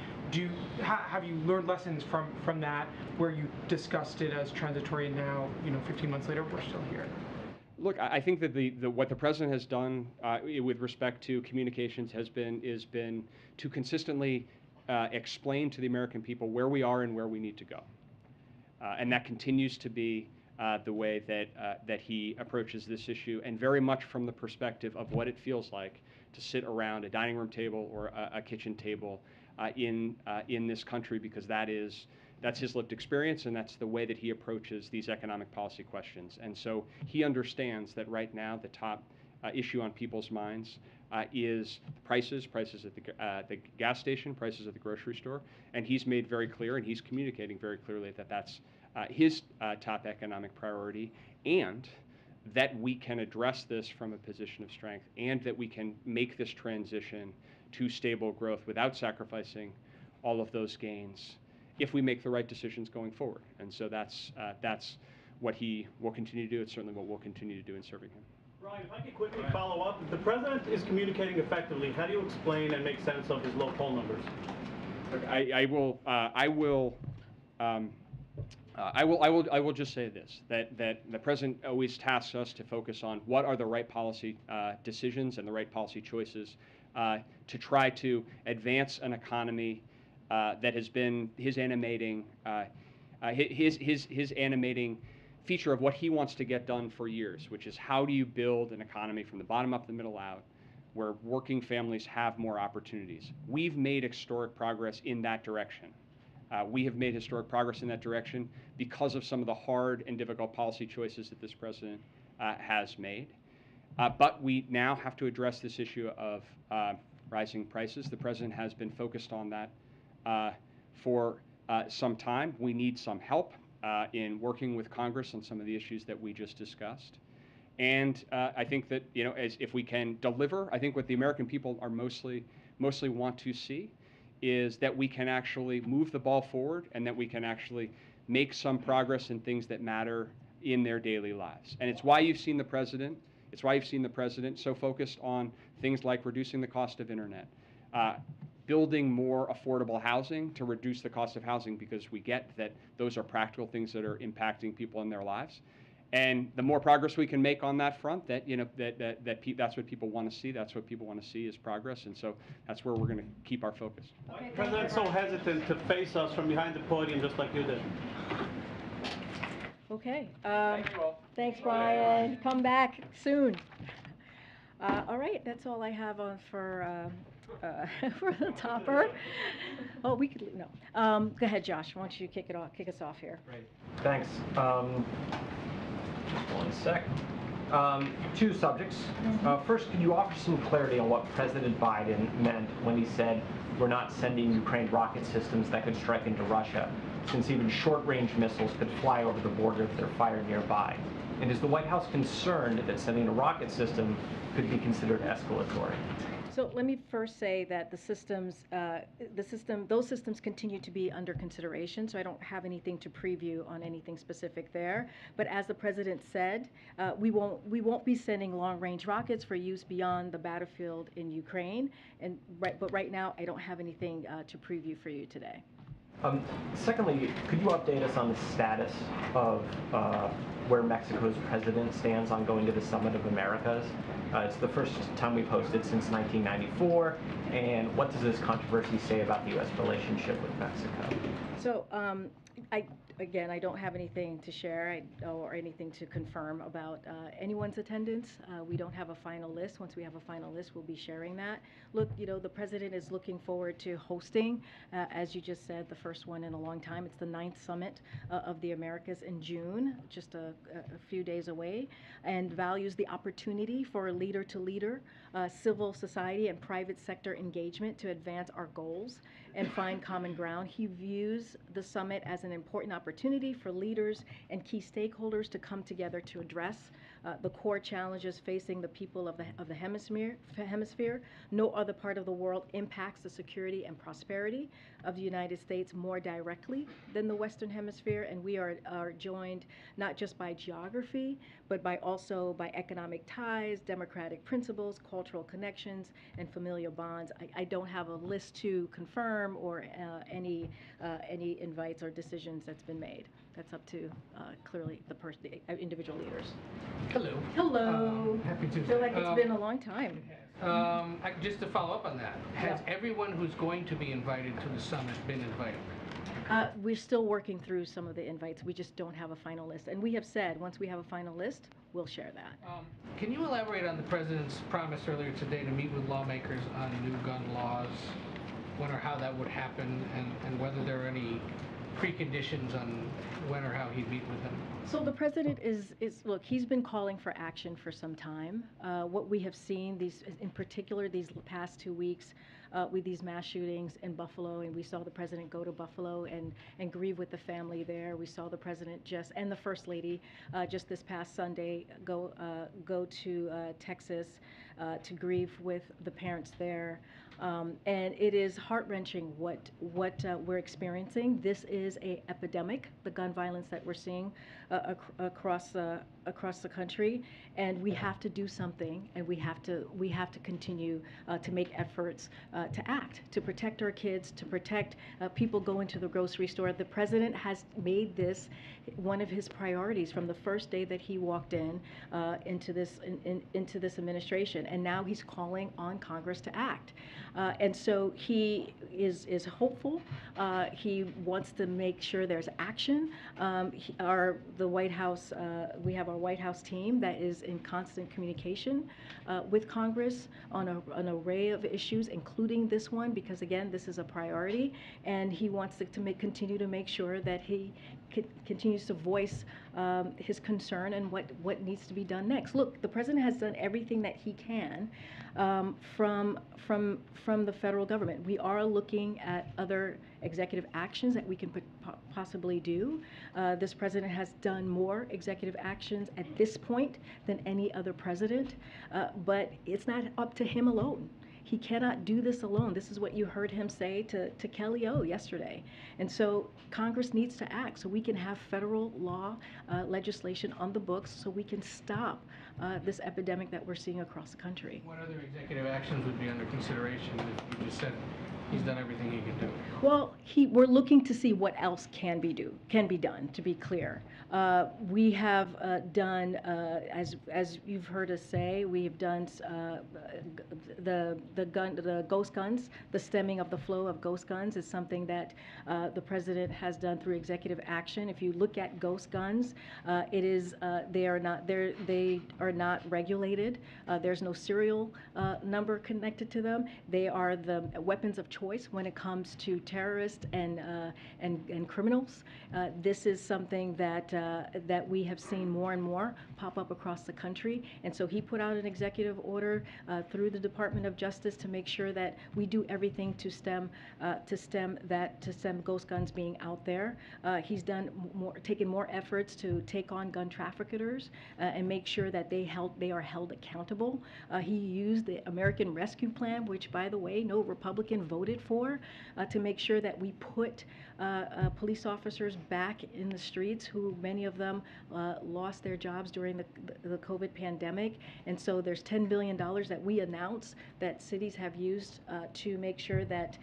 [SPEAKER 23] have you learned lessons from that, where you discussed it as transitory, and now, 15 months later, we're still here?
[SPEAKER 15] Look, I think that what the president has done with respect to communications has been to consistently explain to the American people where we are and where we need to go, and that continues to be the way that he approaches this issue, and very much from the perspective of what it feels like to sit around a dining room table or a kitchen table in this country, because that's his lived experience, and that's the way that he approaches these economic policy questions. And so he understands that right now the top issue on people's minds is prices at the gas station, prices at the grocery store, and he's made very clear, and he's communicating very clearly that that's his top economic priority, and that we can address this from a position of strength, and that we can make this transition to stable growth without sacrificing all of those gains if we make the right decisions going forward. And so that's what he will continue to do. It's certainly what we'll continue to do in serving him.
[SPEAKER 6] Brian, if I could quickly follow up. If the president is communicating effectively, how do you explain and make sense of his low poll numbers?
[SPEAKER 15] Look, I will just say this, that the president always tasks us to focus on what are the right policy decisions and the right policy choices to try to advance an economy that has been his animating feature of what he wants to get done for years, which is how do you build an economy from the bottom up, the middle out, where working families have more opportunities. We've made historic progress in that direction. We have made historic progress in that direction because of some of the hard and difficult policy choices that this president has made. But we now have to address this issue of rising prices. The president has been focused on that for some time. We need some help in working with Congress on some of the issues that we just discussed. And I think that, if we can deliver, I think what the American people are mostly want to see is that we can actually move the ball forward, and that we can actually make some progress in things that matter in their daily lives. And it's why you've seen the president so focused on things like reducing the cost of internet, building more affordable housing to reduce the cost of housing, because we get that those are practical things that are impacting people in their lives. And the more progress we can make on that front, that's what people want to see. That's what people want to see is progress, and so that's where we're going to keep our focus.
[SPEAKER 6] Okay, the president's so hesitant to face us from behind the podium, just like you did.
[SPEAKER 14] Okay. Thanks, Brian. Come back soon. All right, that's all I have on for the topper. Oh, we could no. Go ahead, Josh. Why don't you kick us off here?
[SPEAKER 20] Great. Thanks. Just one sec. Two subjects. First, could you offer some clarity on what President Biden meant when he said we're not sending Ukraine rocket systems that could strike into Russia, since even short-range missiles could fly over the border if they're fired nearby? And is the White House concerned that sending a rocket system could be considered escalatory?
[SPEAKER 14] So let me first say that those systems continue to be under consideration, so I don't have anything to preview on anything specific there. But as the president said, we won't be sending long-range rockets for use beyond the battlefield in Ukraine. But right now, I don't have anything to preview for you today.
[SPEAKER 20] Secondly, could you update us on the status of where Mexico's president stands on going to the Summit of Americas? It's the first time we've hosted since 1994, and what does this controversy say about the U.S. relationship with Mexico?
[SPEAKER 14] So, I don't have anything to share or anything to confirm about anyone's attendance. We don't have a final list. Once we have a final list, we'll be sharing that. Look, the president is looking forward to hosting, as you just said, the first one in a long time. It's the 9th Summit of the Americas in June, just a few days away, and values the opportunity for leader-to-leader, civil society and private sector engagement to advance our goals and find common ground. He views the summit as an important opportunity for leaders and key stakeholders to come together to address the core challenges facing the people of the hemisphere. No other part of the world impacts the security and prosperity of the United States more directly than the Western Hemisphere, and we are joined not just by geography, but also by economic ties, democratic principles, cultural connections, and familial bonds. I don't have a list to confirm or any invites or decisions that's been made. That's up to clearly the individual leaders.
[SPEAKER 2] Hello.
[SPEAKER 14] Hello.
[SPEAKER 2] Happy Tuesday.
[SPEAKER 14] I feel like it's been a long time.
[SPEAKER 2] Just to follow up on that, has everyone who's going to be invited to the summit been invited?
[SPEAKER 14] We're still working through some of the invites. We just don't have a final list. And we have said, once we have a final list, we'll share that.
[SPEAKER 2] Can you elaborate on the president's promise earlier today to meet with lawmakers on new gun laws, when or how that would happen, and whether there are any preconditions on when or how he'd meet with them?
[SPEAKER 14] So the president look, he's been calling for action for some time. What we have seen, in particular these past 2 weeks, with these mass shootings in Buffalo, and we saw the president go to Buffalo and grieve with the family there. We saw the president and the first lady just this past Sunday go to Texas to grieve with the parents there. And it is heart-wrenching what we're experiencing. This is an epidemic, the gun violence that we're seeing across the country, and we have to do something, and we have to continue to make efforts to act, to protect our kids, to protect people going to the grocery store. The president has made this one of his priorities from the first day that he walked into this administration, and now he's calling on Congress to act. And so he is hopeful. He wants to make sure there's action. The White House, we have our White House team that is in constant communication with Congress on an array of issues, including this one, because again, this is a priority, and he wants to continue to make sure that he continues to voice his concern and what needs to be done next. Look, the president has done everything that he can from the federal government. We are looking at other executive actions that we can possibly do. This president has done more executive actions at this point than any other president, but it's not up to him alone. He cannot do this alone. This is what you heard him say to Kelly O yesterday. And so Congress needs to act so we can have federal law legislation on the books so we can stop this epidemic that we're seeing across the country.
[SPEAKER 2] What other executive actions would be under consideration? You just said he's done everything he can do.
[SPEAKER 14] Well, we're looking to see what else can be done, to be clear. We have done, as you've heard us say, we have done the ghost guns. The stemming of the flow of ghost guns is something that the president has done through executive action. If you look at ghost guns, they are not regulated. There's no serial number connected to them. They are the weapons of choice when it comes to terrorists terrorists and criminals. This is something that we have seen more and more pop up across the country, and so he put out an executive order through the Department of Justice to make sure that we do everything to stem ghost guns being out there. He's taken more efforts to take on gun traffickers and make sure that they are held accountable. He used the American Rescue Plan, which, by the way, no Republican voted for, to make sure that we put police officers back in the streets, who many of them lost their jobs during the COVID pandemic. And so there's $10 billion that we announced that cities have used to make sure that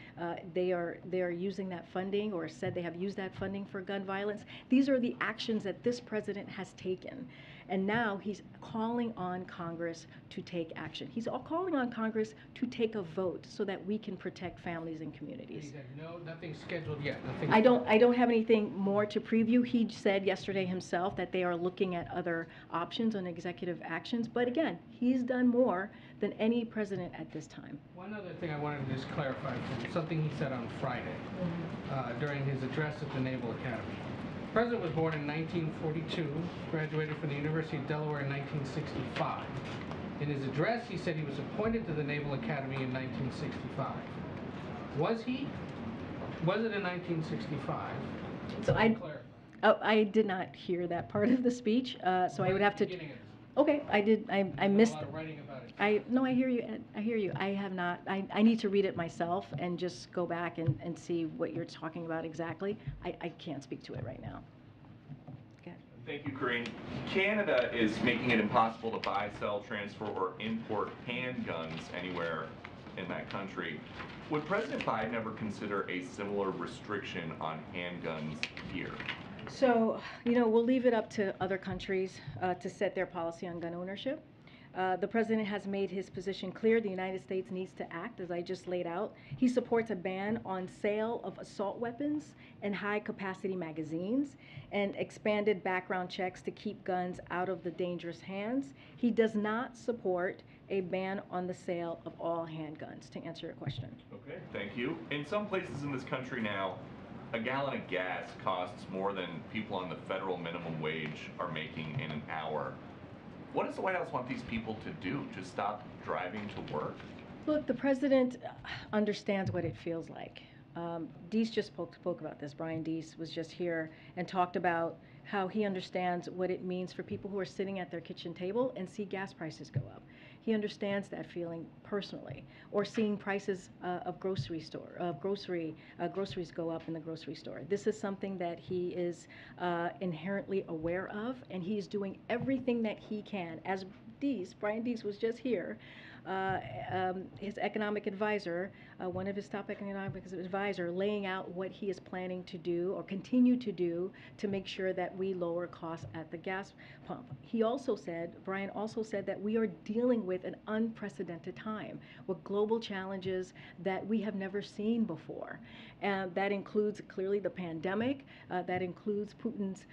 [SPEAKER 14] they are using that funding, or said they have used that funding for gun violence. These are the actions that this president has taken. And now he's calling on Congress to take action. He's calling on Congress to take a vote so that we can protect families and communities.
[SPEAKER 2] He said nothing scheduled yet.
[SPEAKER 14] I don't have anything more to preview. He said yesterday himself that they are looking at other options on executive actions. But again, he's done more than any president at this time.
[SPEAKER 2] One other thing I wanted to just clarify from something he said on Friday during his address at the Naval Academy. The president was born in 1942, graduated from the University of Delaware in 1965. In his address, he said he was appointed to the Naval Academy in 1965. Was he? Was it in 1965?
[SPEAKER 14] So I did not hear that part of the speech, so I would have to. Okay, I did. I missed it. I hear you, Ed. I hear you. I have not. I need to read it myself and just go back and see what you're talking about exactly. I can't speak to it right now.
[SPEAKER 4] Thank you, Corinne. Canada is making it impossible to buy, sell, transfer, or import handguns anywhere in that country. Would President Biden ever consider a similar restriction on handguns here?
[SPEAKER 14] So, we'll leave it up to other countries to set their policy on gun ownership. The president has made his position clear. The United States needs to act, as I just laid out. He supports a ban on sale of assault weapons and high-capacity magazines, and expanded background checks to keep guns out of the dangerous hands. He does not support a ban on the sale of all handguns, to answer your question.
[SPEAKER 4] Okay, thank you. In some places in this country now, a gallon of gas costs more than people on the federal minimum wage are making in an hour. What does the White House want these people to do? Just stop driving to work?
[SPEAKER 14] Look, the president understands what it feels like. Deese just spoke about this. Brian Deese was just here and talked about how he understands what it means for people who are sitting at their kitchen table and see gas prices go up. He understands that feeling personally, or seeing prices of groceries go up in the grocery store. This is something that he is inherently aware of, and he is doing everything that he can. As Brian Deese was just here, his economic advisor, one of his top economic advisor, laying out what he is planning to do or continue to do to make sure that we lower costs at the gas pump. Brian also said that we are dealing with an unprecedented time with global challenges that we have never seen before. And that includes clearly the pandemic, that includes Putin's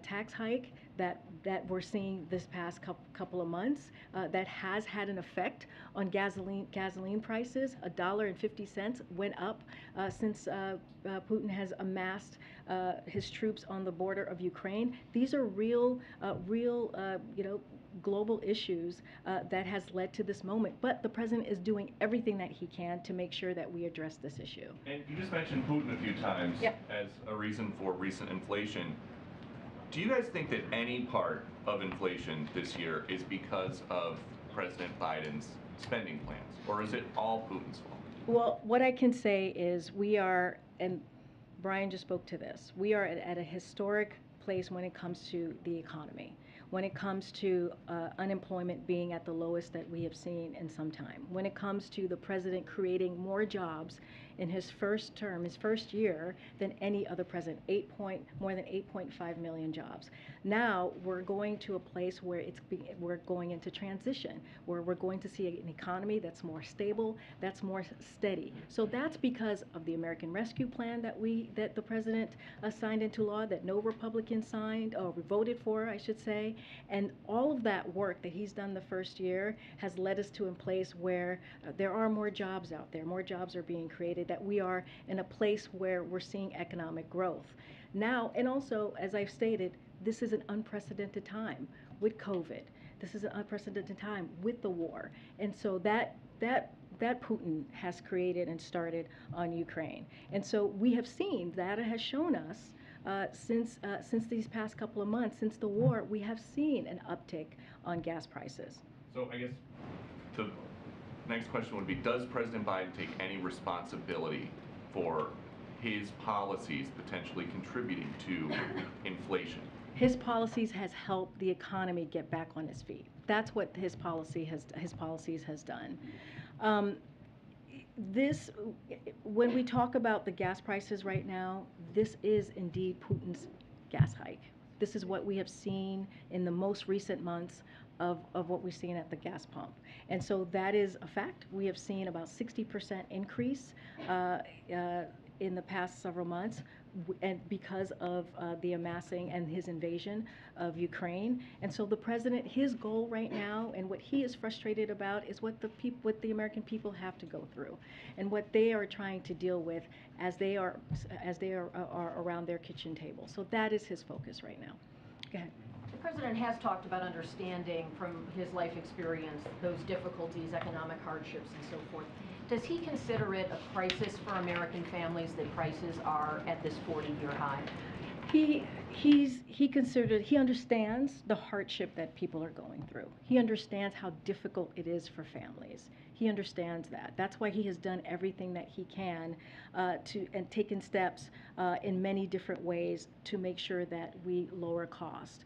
[SPEAKER 14] tax hike that we're seeing this past couple of months, that has had an effect on gasoline prices. $1.50 went up since Putin has amassed his troops on the border of Ukraine. These are real global issues that has led to this moment. But the president is doing everything that he can to make sure that we address this issue.
[SPEAKER 4] And you just mentioned Putin a few times as a reason for recent inflation. Do you guys think that any part of inflation this year is because of President Biden's spending plans, or is it all Putin's fault?
[SPEAKER 14] Well, what I can say is we are, and Brian just spoke to this, we are at a historic place when it comes to the economy, when it comes to unemployment being at the lowest that we have seen in some time, when it comes to the president creating more jobs in his first term, his first year, than any other president, more than 8.5 million jobs. Now we're going to a place where we're going into transition, where we're going to see an economy that's more stable, that's more steady. So that's because of the American Rescue Plan that the president signed into law, that no Republican signed or voted for, I should say. And all of that work that he's done the first year has led us to a place where there are more jobs out there. More jobs are being created. that we are in a place where we're seeing economic growth. Now, and also, as I've stated, this is an unprecedented time with COVID. This is an unprecedented time with the war. And so that Putin has created and started on Ukraine. And so we have seen, data has shown us, since these past couple of months, since the war, we have seen an uptick on gas prices.
[SPEAKER 4] So I guess the next question would be, does President Biden take any responsibility for his policies potentially contributing to inflation?
[SPEAKER 14] His policies has helped the economy get back on its feet. That's what his policies has done. When we talk about the gas prices right now, this is indeed Putin's gas hike. This is what we have seen in the most recent months of what we've seen at the gas pump. And so that is a fact. We have seen about 60% increase in the past several months, and because of the amassing and his invasion of Ukraine. And so the president, his goal right now, and what he is frustrated about, is what the American people have to go through, and what they are trying to deal with as they are around their kitchen table. So that is his focus right now. Go ahead.
[SPEAKER 19] The president has talked about understanding from his life experience those difficulties, economic hardships, and so forth. Does he consider it a crisis for American families that prices are at this 40-year high?
[SPEAKER 14] He understands the hardship that people are going through. He understands how difficult it is for families. He understands that. That's why he has done everything that he can and taken steps in many different ways to make sure that we lower cost.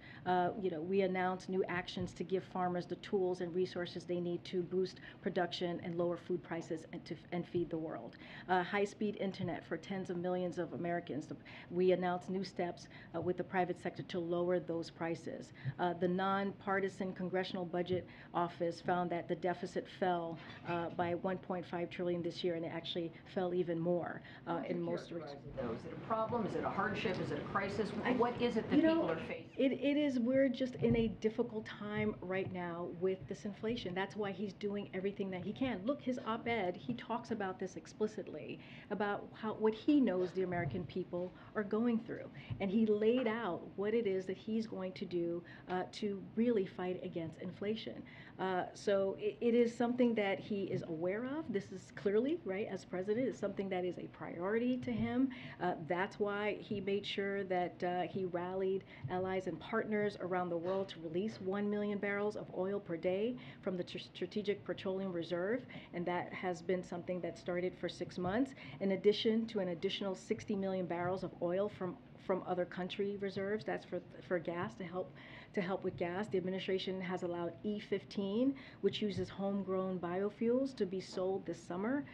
[SPEAKER 14] We announced new actions to give farmers the tools and resources they need to boost production and lower food prices and feed the world. High-speed internet for tens of millions of Americans. We announced new steps with the private sector to lower those prices. The nonpartisan Congressional Budget Office found that the deficit fell by $1.5 trillion this year, and it actually fell even more in most regions.
[SPEAKER 19] Is it a problem? Is it a hardship? Is it a crisis? What is it that people are facing?
[SPEAKER 14] We're just in a difficult time right now with this inflation. That's why he's doing everything that he can. Look, his op-ed, he talks about this explicitly, about what he knows the American people are going through. And he laid out what it is that he's going to do to really fight against inflation. So it is something that he is aware of. This is clearly, right, as president, is something that is a priority to him. That's why he made sure that he rallied allies and partners around the world to release 1 million barrels of oil per day from the Strategic Petroleum Reserve, and that has been something that started for 6 months, in addition to an additional 60 million barrels of oil from other country reserves. That's for gas, to help with gas. The administration has allowed E15, which uses homegrown biofuels, to be sold this summer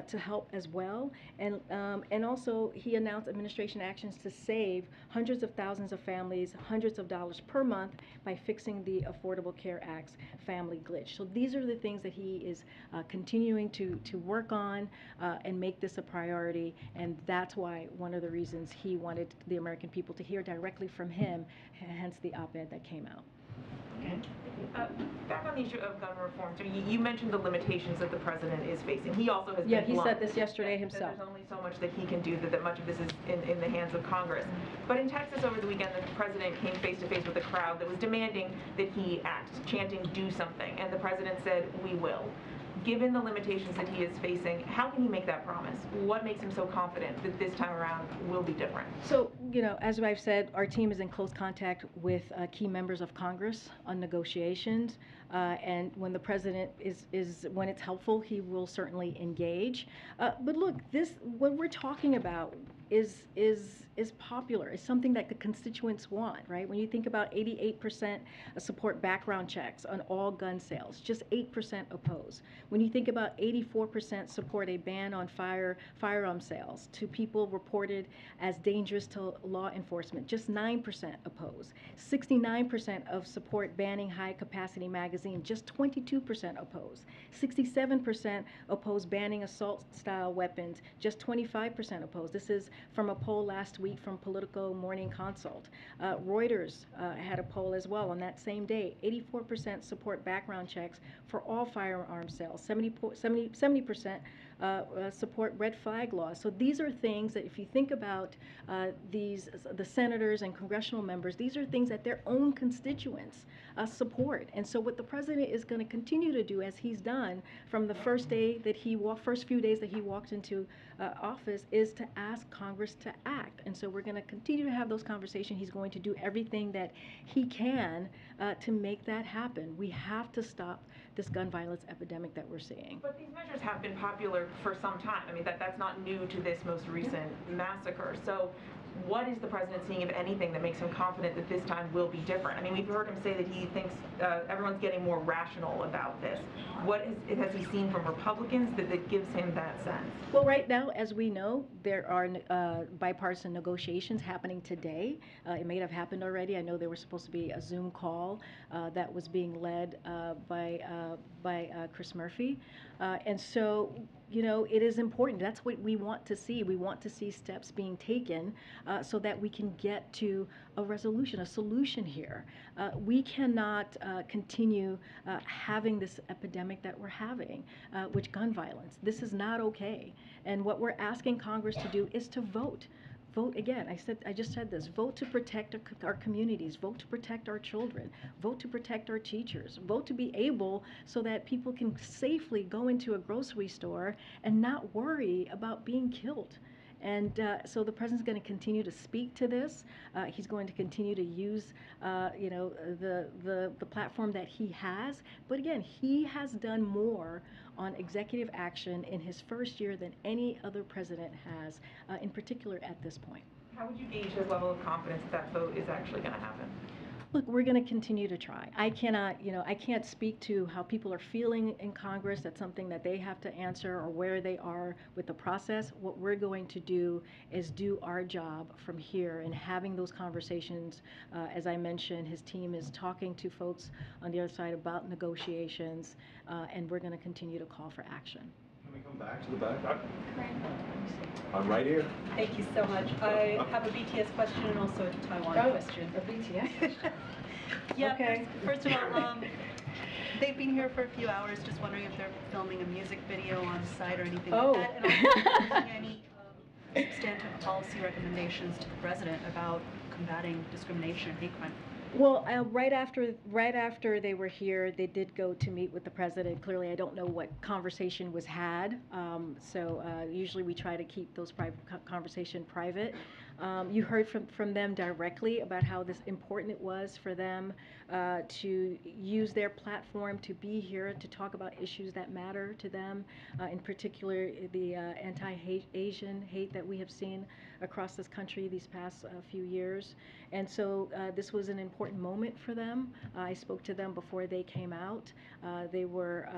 [SPEAKER 14] to help as well. And also he announced administration actions to save hundreds of thousands of families hundreds of dollars per month by fixing the Affordable Care Act's family glitch. So these are the things that he is continuing to work on and make this a priority. And that's why one of the reasons he wanted the American people to hear directly from him, hence the op-ed that came out.
[SPEAKER 7] Okay. Back on the issue of gun reform, so you mentioned the limitations that the president is facing. He also has been
[SPEAKER 14] he
[SPEAKER 7] blunt
[SPEAKER 14] said this yesterday himself.
[SPEAKER 7] There's only so much that he can do, that much of this is in the hands of Congress. But in Texas over the weekend, the president came face to face with a crowd that was demanding that he act, chanting, do something. And the president said, we will. Given the limitations that he is facing, how can he make that promise? What makes him so confident that this time around will be different?
[SPEAKER 14] So, as I've said, our team is in close contact with key members of Congress on negotiations. And when the president when it's helpful, he will certainly engage. But look, what we're talking about is popular. It's something that the constituents want, right? When you think about 88% support background checks on all gun sales, just 8% oppose. When you think about 84% support a ban on firearm sales to people reported as dangerous to law enforcement, just 9% oppose. 69% of support banning high-capacity magazines, just 22% oppose. 67% oppose banning assault-style weapons, just 25% oppose. This is from a poll last week week from Politico Morning Consult. Reuters had a poll as well on that same day. 84% support background checks for all firearm sales. 70% support red flag laws. So these are things that, if you think about the senators and congressional members, these are things that their own constituents support. And so what the president is going to continue to do, as he's done from the first few days that he walked into office, is to ask Congress to act. And so we're going to continue to have those conversations. He's going to do everything that he can to make that happen. We have to stop this gun violence epidemic that we're seeing.
[SPEAKER 7] But these measures have been popular for some time. I mean, that's not new to this most recent massacre. So what is the president seeing, if anything, that makes him confident that this time will be different? I mean, we've heard him say that he thinks everyone's getting more rational about this. What has he seen from Republicans that gives him that sense?
[SPEAKER 14] Well, right now, as we know, there are bipartisan negotiations happening today. It may have happened already. I know there was supposed to be a Zoom call that was being led by Chris Murphy. And so, you know, it is important. That's what we want to see. We want to see steps being taken so that we can get to a resolution, a solution here. We cannot continue having this epidemic that we're having, with gun violence. This is not okay. And what we're asking Congress to do is to vote. Vote again. I just said this. Vote to protect our communities. Vote to protect our children. Vote to protect our teachers. Vote to be able so that people can safely go into a grocery store and not worry about being killed. And so the president's going to continue to speak to this. He's going to continue to use, you know, the platform that he has. But again, he has done more on executive action in his first year than any other president has, in particular at this point.
[SPEAKER 7] How would you gauge his level of confidence that vote is actually going to happen?
[SPEAKER 14] Look, we're going to continue to try. I cannot, you know, I can't speak to how people are feeling in Congress. That's something that they have to answer, or where they are with the process. What we're going to do is do our job from here and having those conversations. As I mentioned, his team is talking to folks on the other side about negotiations, and we're going to continue to call for action.
[SPEAKER 9] Can we come back to the back? I'm right here.
[SPEAKER 10] Thank you so much. I have a BTS question and also a Taiwan question.
[SPEAKER 14] A BTS question?
[SPEAKER 10] Yeah,
[SPEAKER 14] Okay.
[SPEAKER 10] first of all, they've been here for a few hours, just wondering if they're filming a music video on site or anything like that. And also any substantive policy recommendations to the president about combating discrimination and hate crime.
[SPEAKER 14] Well, right after they were here, they did go to meet with the president. Clearly, I don't know what conversation was had. So usually we try to keep those private conversation private. You heard from them directly about how important it was for them to use their platform to be here to talk about issues that matter to them, in particular the anti-Asian hate that we have seen across this country these past few years. And so this was an important moment for them. I spoke to them before they came out. They were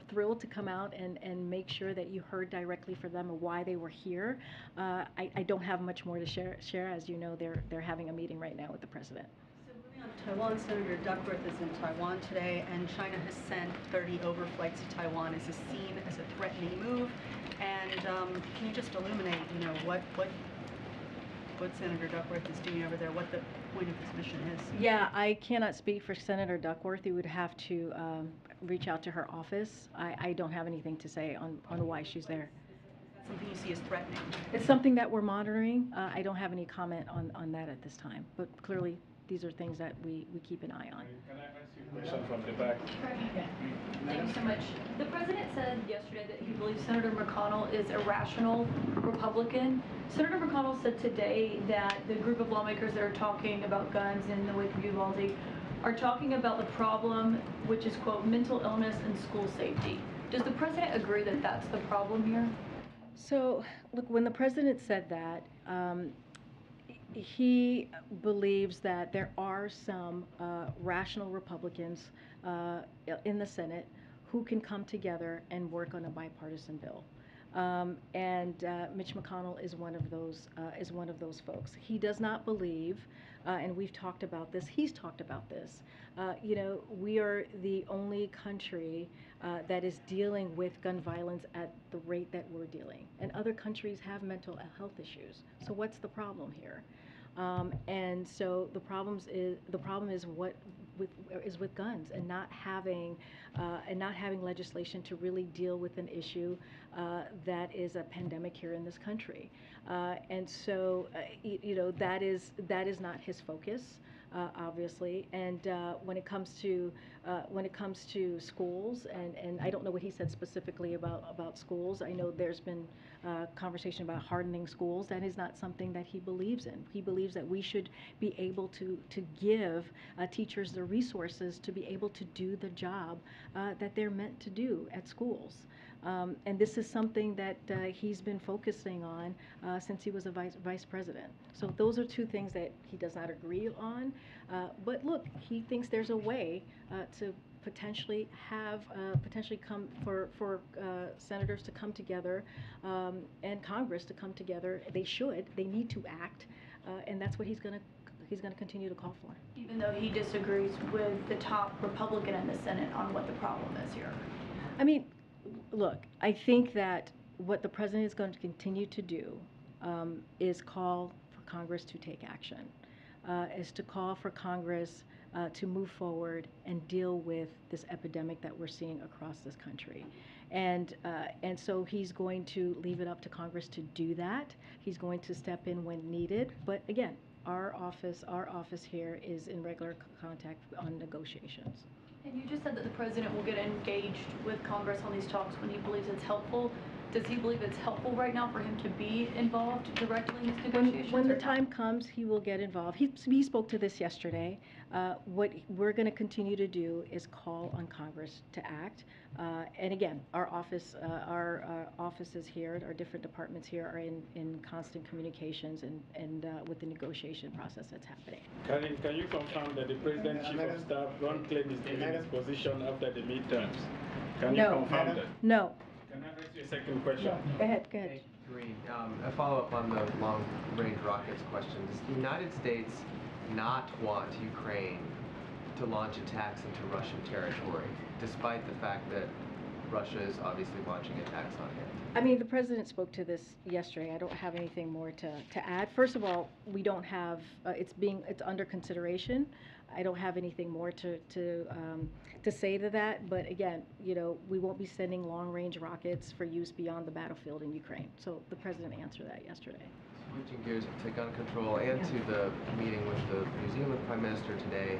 [SPEAKER 14] thrilled to come out and make sure that you heard directly from them of why they were here. I don't have much more to share. As you know, they're having a meeting right now with the president.
[SPEAKER 10] So moving on to Taiwan, Senator Duckworth is in Taiwan today, and China has sent 30 overflights to Taiwan. Is this seen as a threatening move? And can you just illuminate, you know, what Senator Duckworth is doing over there, what the point of this mission is?
[SPEAKER 14] Yeah, I cannot speak for Senator Duckworth. You would have to reach out to her office. I don't have anything to say on why she's there.
[SPEAKER 10] Something you see as threatening?
[SPEAKER 14] It's something that we're monitoring. I don't have any comment on that at this time, but clearly these are things that we keep an eye on.
[SPEAKER 9] Can I ask you a question from the back?
[SPEAKER 17] Thank you so much. The president said yesterday that he believes Senator McConnell is a rational Republican. Senator McConnell said today that the group of lawmakers that are talking about guns in the wake of Uvalde are talking about the problem, which is, quote, mental illness and school safety. Does the president agree that that's the problem here?
[SPEAKER 14] So, look, when the president said that, he believes that there are some rational Republicans in the Senate who can come together and work on a bipartisan bill. And Mitch McConnell is one of those folks. He does not believe, and we've talked about this. He's talked about this. We are the only country that is dealing with gun violence at the rate that we're dealing, and other countries have mental health issues. So what's the problem here? And so the problem is with guns and not having legislation to really deal with an issue that is a pandemic here in this country. And so that is not his focus. Obviously, and when it comes to schools, and I don't know what he said specifically about schools. I know there's been conversation about hardening schools. That is not something that he believes in. He believes that we should be able to give teachers the resources to be able to do the job that they're meant to do at schools. And this is something that he's been focusing on since he was a vice president. So those are two things that he does not agree on. But look, he thinks there's a way to potentially come for senators to come together and Congress to come together. They need to act, and that's what he's going to continue to call for.
[SPEAKER 17] Even though he disagrees with the top Republican in the Senate on what the problem is here.
[SPEAKER 14] I mean, look, I think that what the president is going to continue to do is call for Congress to take action, is to call for Congress to move forward and deal with this epidemic that we're seeing across this country. And so he's going to leave it up to Congress to do that. He's going to step in when needed. But again, our office here is in regular contact on negotiations.
[SPEAKER 17] And you just said that the president will get engaged with Congress on these talks when he believes it's helpful. Does he believe it's helpful right now for him to be involved directly in these negotiations?
[SPEAKER 14] When the time comes, he will get involved. He spoke to this yesterday. What we're going to continue to do is call on Congress to act. And again, our offices here, our different departments here are in constant communications and with the negotiation process that's happening.
[SPEAKER 3] Can you confirm that the President Chief of Staff won't claim his position after the midterms? Can you confirm that?
[SPEAKER 14] No.
[SPEAKER 3] Can I ask you a second question?
[SPEAKER 14] No. Go ahead. Go ahead.
[SPEAKER 16] Green, a follow-up on the long-range rockets question. Does the United States not want Ukraine to launch attacks into Russian territory, despite the fact that Russia is obviously launching attacks on it?
[SPEAKER 14] I mean, the president spoke to this yesterday. I don't have anything more to add. First of all, we don't have, it's under consideration. I don't have anything more to say to that. But again, we won't be sending long-range rockets for use beyond the battlefield in Ukraine. So the president answered that yesterday.
[SPEAKER 16] Switching gears to gun control and to the meeting with the New Zealand Prime Minister today,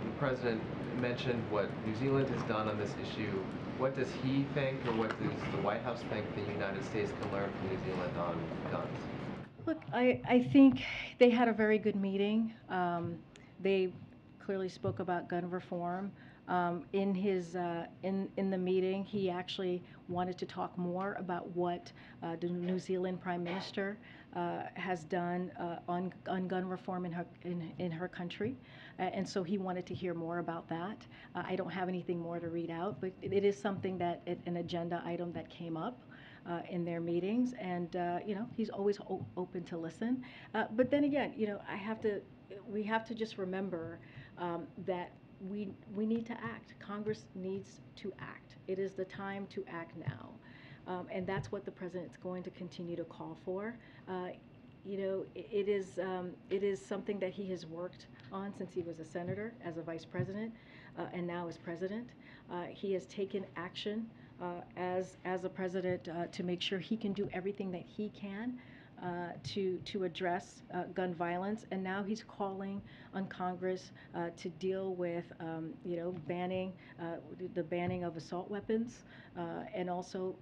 [SPEAKER 16] the president mentioned what New Zealand has done on this issue. What does he think, or what does the White House think the United States can learn from New Zealand on guns?
[SPEAKER 14] Look, I think they had a very good meeting. They clearly spoke about gun reform. In the meeting, he actually wanted to talk more about what the New Zealand Prime Minister has done on gun reform in her country, and so he wanted to hear more about that. I don't have anything more to read out, but it is something that an agenda item that came up in their meetings, and he's always open to listen. But then again, we have to just remember that we need to act. Congress needs to act. It is the time to act now, and that's what the president's going to continue to call for. It is something that he has worked on since he was a senator, as a vice president, and now as president. He has taken action as a president to make sure he can do everything that he can to address gun violence, and now he's calling on Congress to deal with banning of assault weapons, and also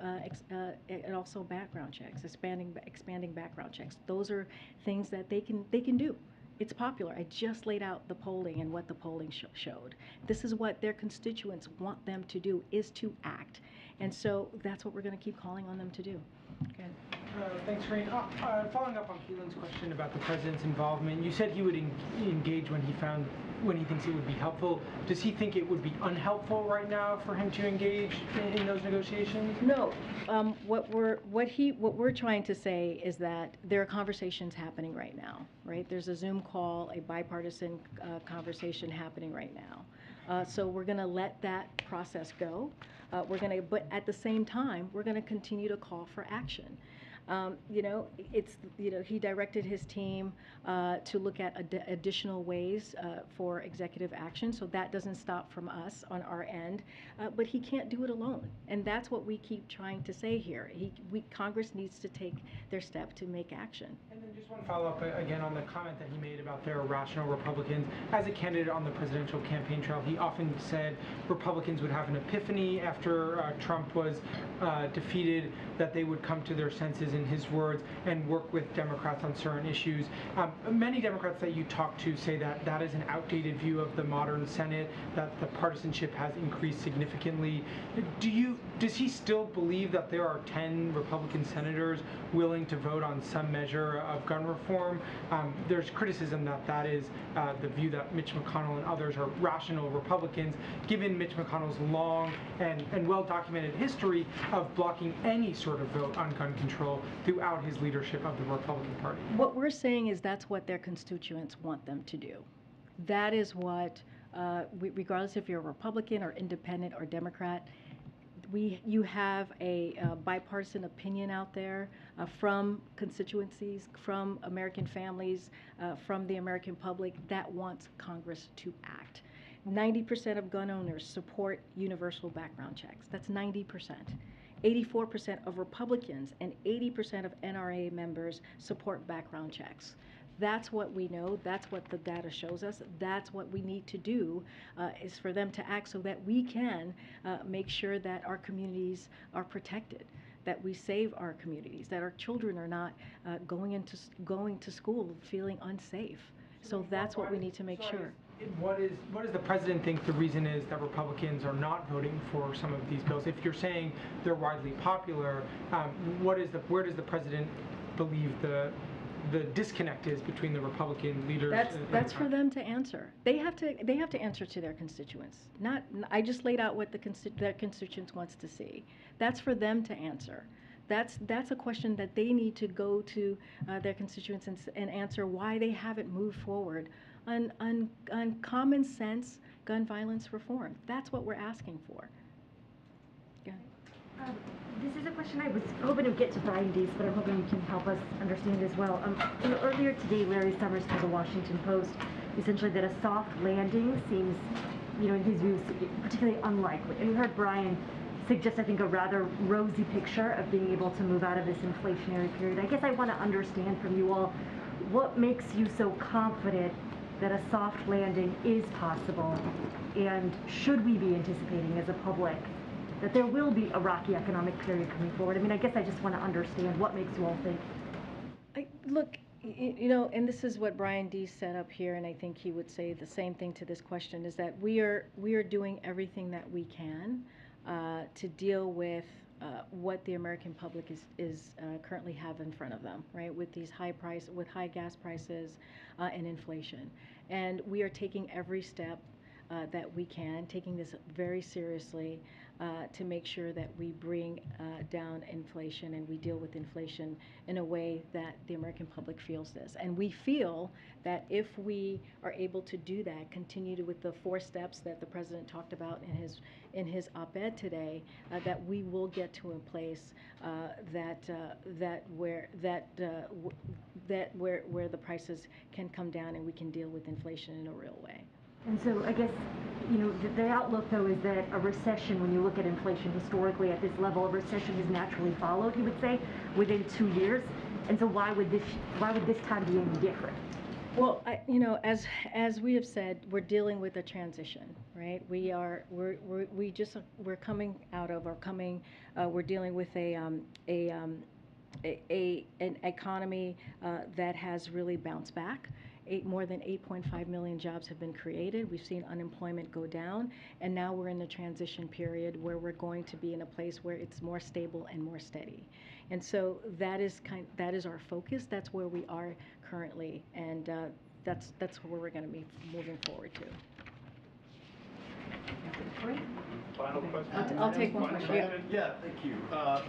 [SPEAKER 14] background checks, expanding background checks. Those are things that they can do. It's popular. I just laid out the polling and what the polling showed. This is what their constituents want them to do, is to act. And so that's what we're going to keep calling on them to do. Okay.
[SPEAKER 23] Thanks, Rain. Following up on Keelan's question about the president's involvement, you said he would engage when he found when he thinks it would be helpful. Does he think it would be unhelpful right now for him to engage in those negotiations?
[SPEAKER 14] No. What we're trying to say is that there are conversations happening right now, right? There's a Zoom call, a bipartisan conversation happening right now. So we're going to let that process go. But at the same time, we're going to continue to call for action. He directed his team to look at additional ways for executive action, so that doesn't stop from us on our end, but he can't do it alone, and that's what we keep trying to say here. Congress needs to take their step to make action.
[SPEAKER 23] And then just one follow-up again on the comment that he made about there are rational Republicans. As a candidate on the presidential campaign trail, he often said Republicans would have an epiphany after Trump was defeated, that they would come to their senses, in his words, and work with Democrats on certain issues. Many Democrats that you talk to say that that is an outdated view of the modern Senate, that the partisanship has increased significantly. Does he still believe that there are 10 Republican senators willing to vote on some measure of gun reform? There's criticism that that is the view that Mitch McConnell and others are rational Republicans, given Mitch McConnell's long and well-documented history of blocking any sort of vote on gun control throughout his leadership of the Republican Party.
[SPEAKER 14] What we're saying is that's what their constituents want them to do. That is what, regardless if you're a Republican or independent or Democrat, you have a bipartisan opinion out there from constituencies, from American families, from the American public that wants Congress to act. 90% of gun owners support universal background checks. That's 90%. 84% of Republicans and 80% of NRA members support background checks. That's what we know. That's what the data shows us. That's what we need to do, is for them to act so that we can make sure that our communities are protected, that we save our communities, that our children are not going to school feeling unsafe. So that's what we need to make sure.
[SPEAKER 23] What does the president think the reason is that Republicans are not voting for some of these bills? If you're saying they're widely popular, where does the president believe the disconnect is between the Republican leaders?
[SPEAKER 14] That's for them to answer. They have to answer to their constituents. I just laid out what their constituents wants to see. That's for them to answer. That's a question that they need to go to their constituents and answer why they haven't moved forward on common sense gun violence reform. That's what we're asking for. Yeah.
[SPEAKER 5] This is a question I was hoping to get to Brian Deese, but I'm hoping you can help us understand as well. Earlier today, Larry Summers told the Washington Post essentially that a soft landing seems, in his view, particularly unlikely. And we heard Brian suggest, I think, a rather rosy picture of being able to move out of this inflationary period. I guess I want to understand from you all, what makes you so confident that a soft landing is possible, and should we be anticipating as a public that there will be a rocky economic period coming forward? I mean, I guess I just want to understand what makes you all think.
[SPEAKER 14] Look, and this is what Brian Deese set up here, and I think he would say the same thing to this question, is that we are doing everything that we can to deal with what the American public is currently have in front of them, right? With these high gas prices and inflation, and we are taking every step that we can, taking this very seriously to make sure that we bring down inflation and we deal with inflation in a way that the American public feels this. And we feel that if we are able to do that, continue with the 4 steps that the president talked about in his op-ed today, that we will get to a place where the prices can come down and we can deal with inflation in a real way.
[SPEAKER 5] And so I guess, the outlook, though, is that a recession, when you look at inflation historically at this level, a recession is naturally followed, you would say, within 2 years. And so why would this time be any different?
[SPEAKER 14] Well, as we have said, we're dealing with a transition, right? We're dealing with an economy that has really bounced back. More than 8.5 million jobs have been created. We've seen unemployment go down, and now we're in a transition period where we're going to be in a place where it's more stable and more steady. And so that is our focus. That's where we are currently, and that's where we're going to be moving forward to.
[SPEAKER 6] Final question?
[SPEAKER 14] I'll take one question.
[SPEAKER 1] Yeah, thank you.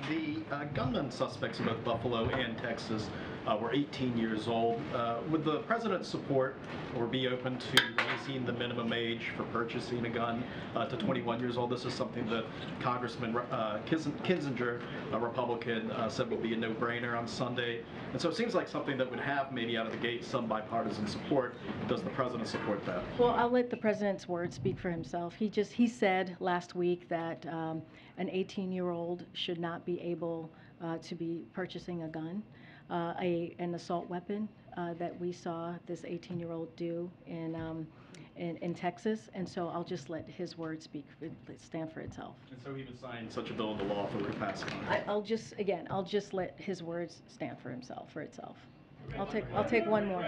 [SPEAKER 1] The gunman suspects in both Buffalo and Texas were 18 years old. Would the president's support or be open to raising the minimum age for purchasing a gun to 21 years old? This is something that Congressman Kinzinger, a Republican, said would be a no-brainer on Sunday. And so it seems like something that would have maybe out of the gate some bipartisan support. Does the president support that?
[SPEAKER 14] Well, I'll let the president's word speak for himself. He said last week that an 18-year-old should not be able to be purchasing a gun, an assault weapon that we saw this 18-year-old do in Texas, and so I'll just let his word stand for itself.
[SPEAKER 1] And so he would sign such a bill into law if it were passed.
[SPEAKER 14] I'll just let his words stand for itself. I'll take one more.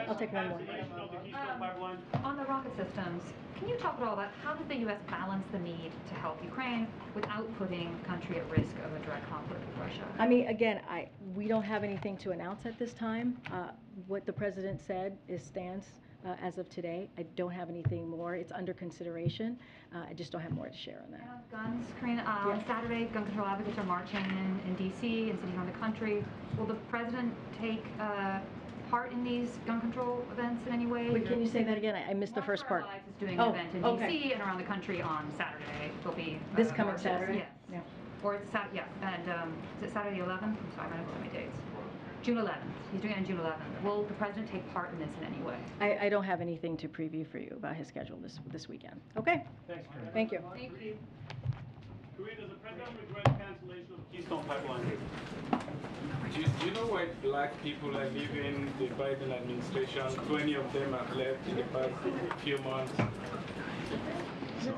[SPEAKER 21] On the rocket systems, can you talk at all about how does the U.S. balance the need to help Ukraine without putting the country at risk of a direct conflict with Russia?
[SPEAKER 14] I mean, again, we don't have anything to announce at this time. What the president said stands as of today. I don't have anything more. It's under consideration. I just don't have more to share on that.
[SPEAKER 21] And on guns, Karina, on Saturday, gun control advocates are marching in D.C. and cities around the country. Will the president take part in these gun control events in any way?
[SPEAKER 14] Wait, can you say that again? I missed the first part.
[SPEAKER 21] March is doing an event in D.C. and around the country on Saturday. There'll be
[SPEAKER 14] this coming
[SPEAKER 21] marches.
[SPEAKER 14] Saturday?
[SPEAKER 21] Yes.
[SPEAKER 14] Yeah.
[SPEAKER 21] Or it's Saturday, yeah. And is it Saturday the 11th? I'm sorry, I don't know my dates. June 11th. He's doing it on June 11th. Will the president take part in this in any way?
[SPEAKER 14] I don't have anything to preview for you about his schedule this weekend. Okay?
[SPEAKER 6] Thanks, Karina.
[SPEAKER 14] Thank you.
[SPEAKER 21] Thank you.
[SPEAKER 6] Karina, does the president regret cancellation of the Keystone Pipeline?
[SPEAKER 3] Do you know why black people are leaving the Biden administration? 20 of them have left in the past few months. So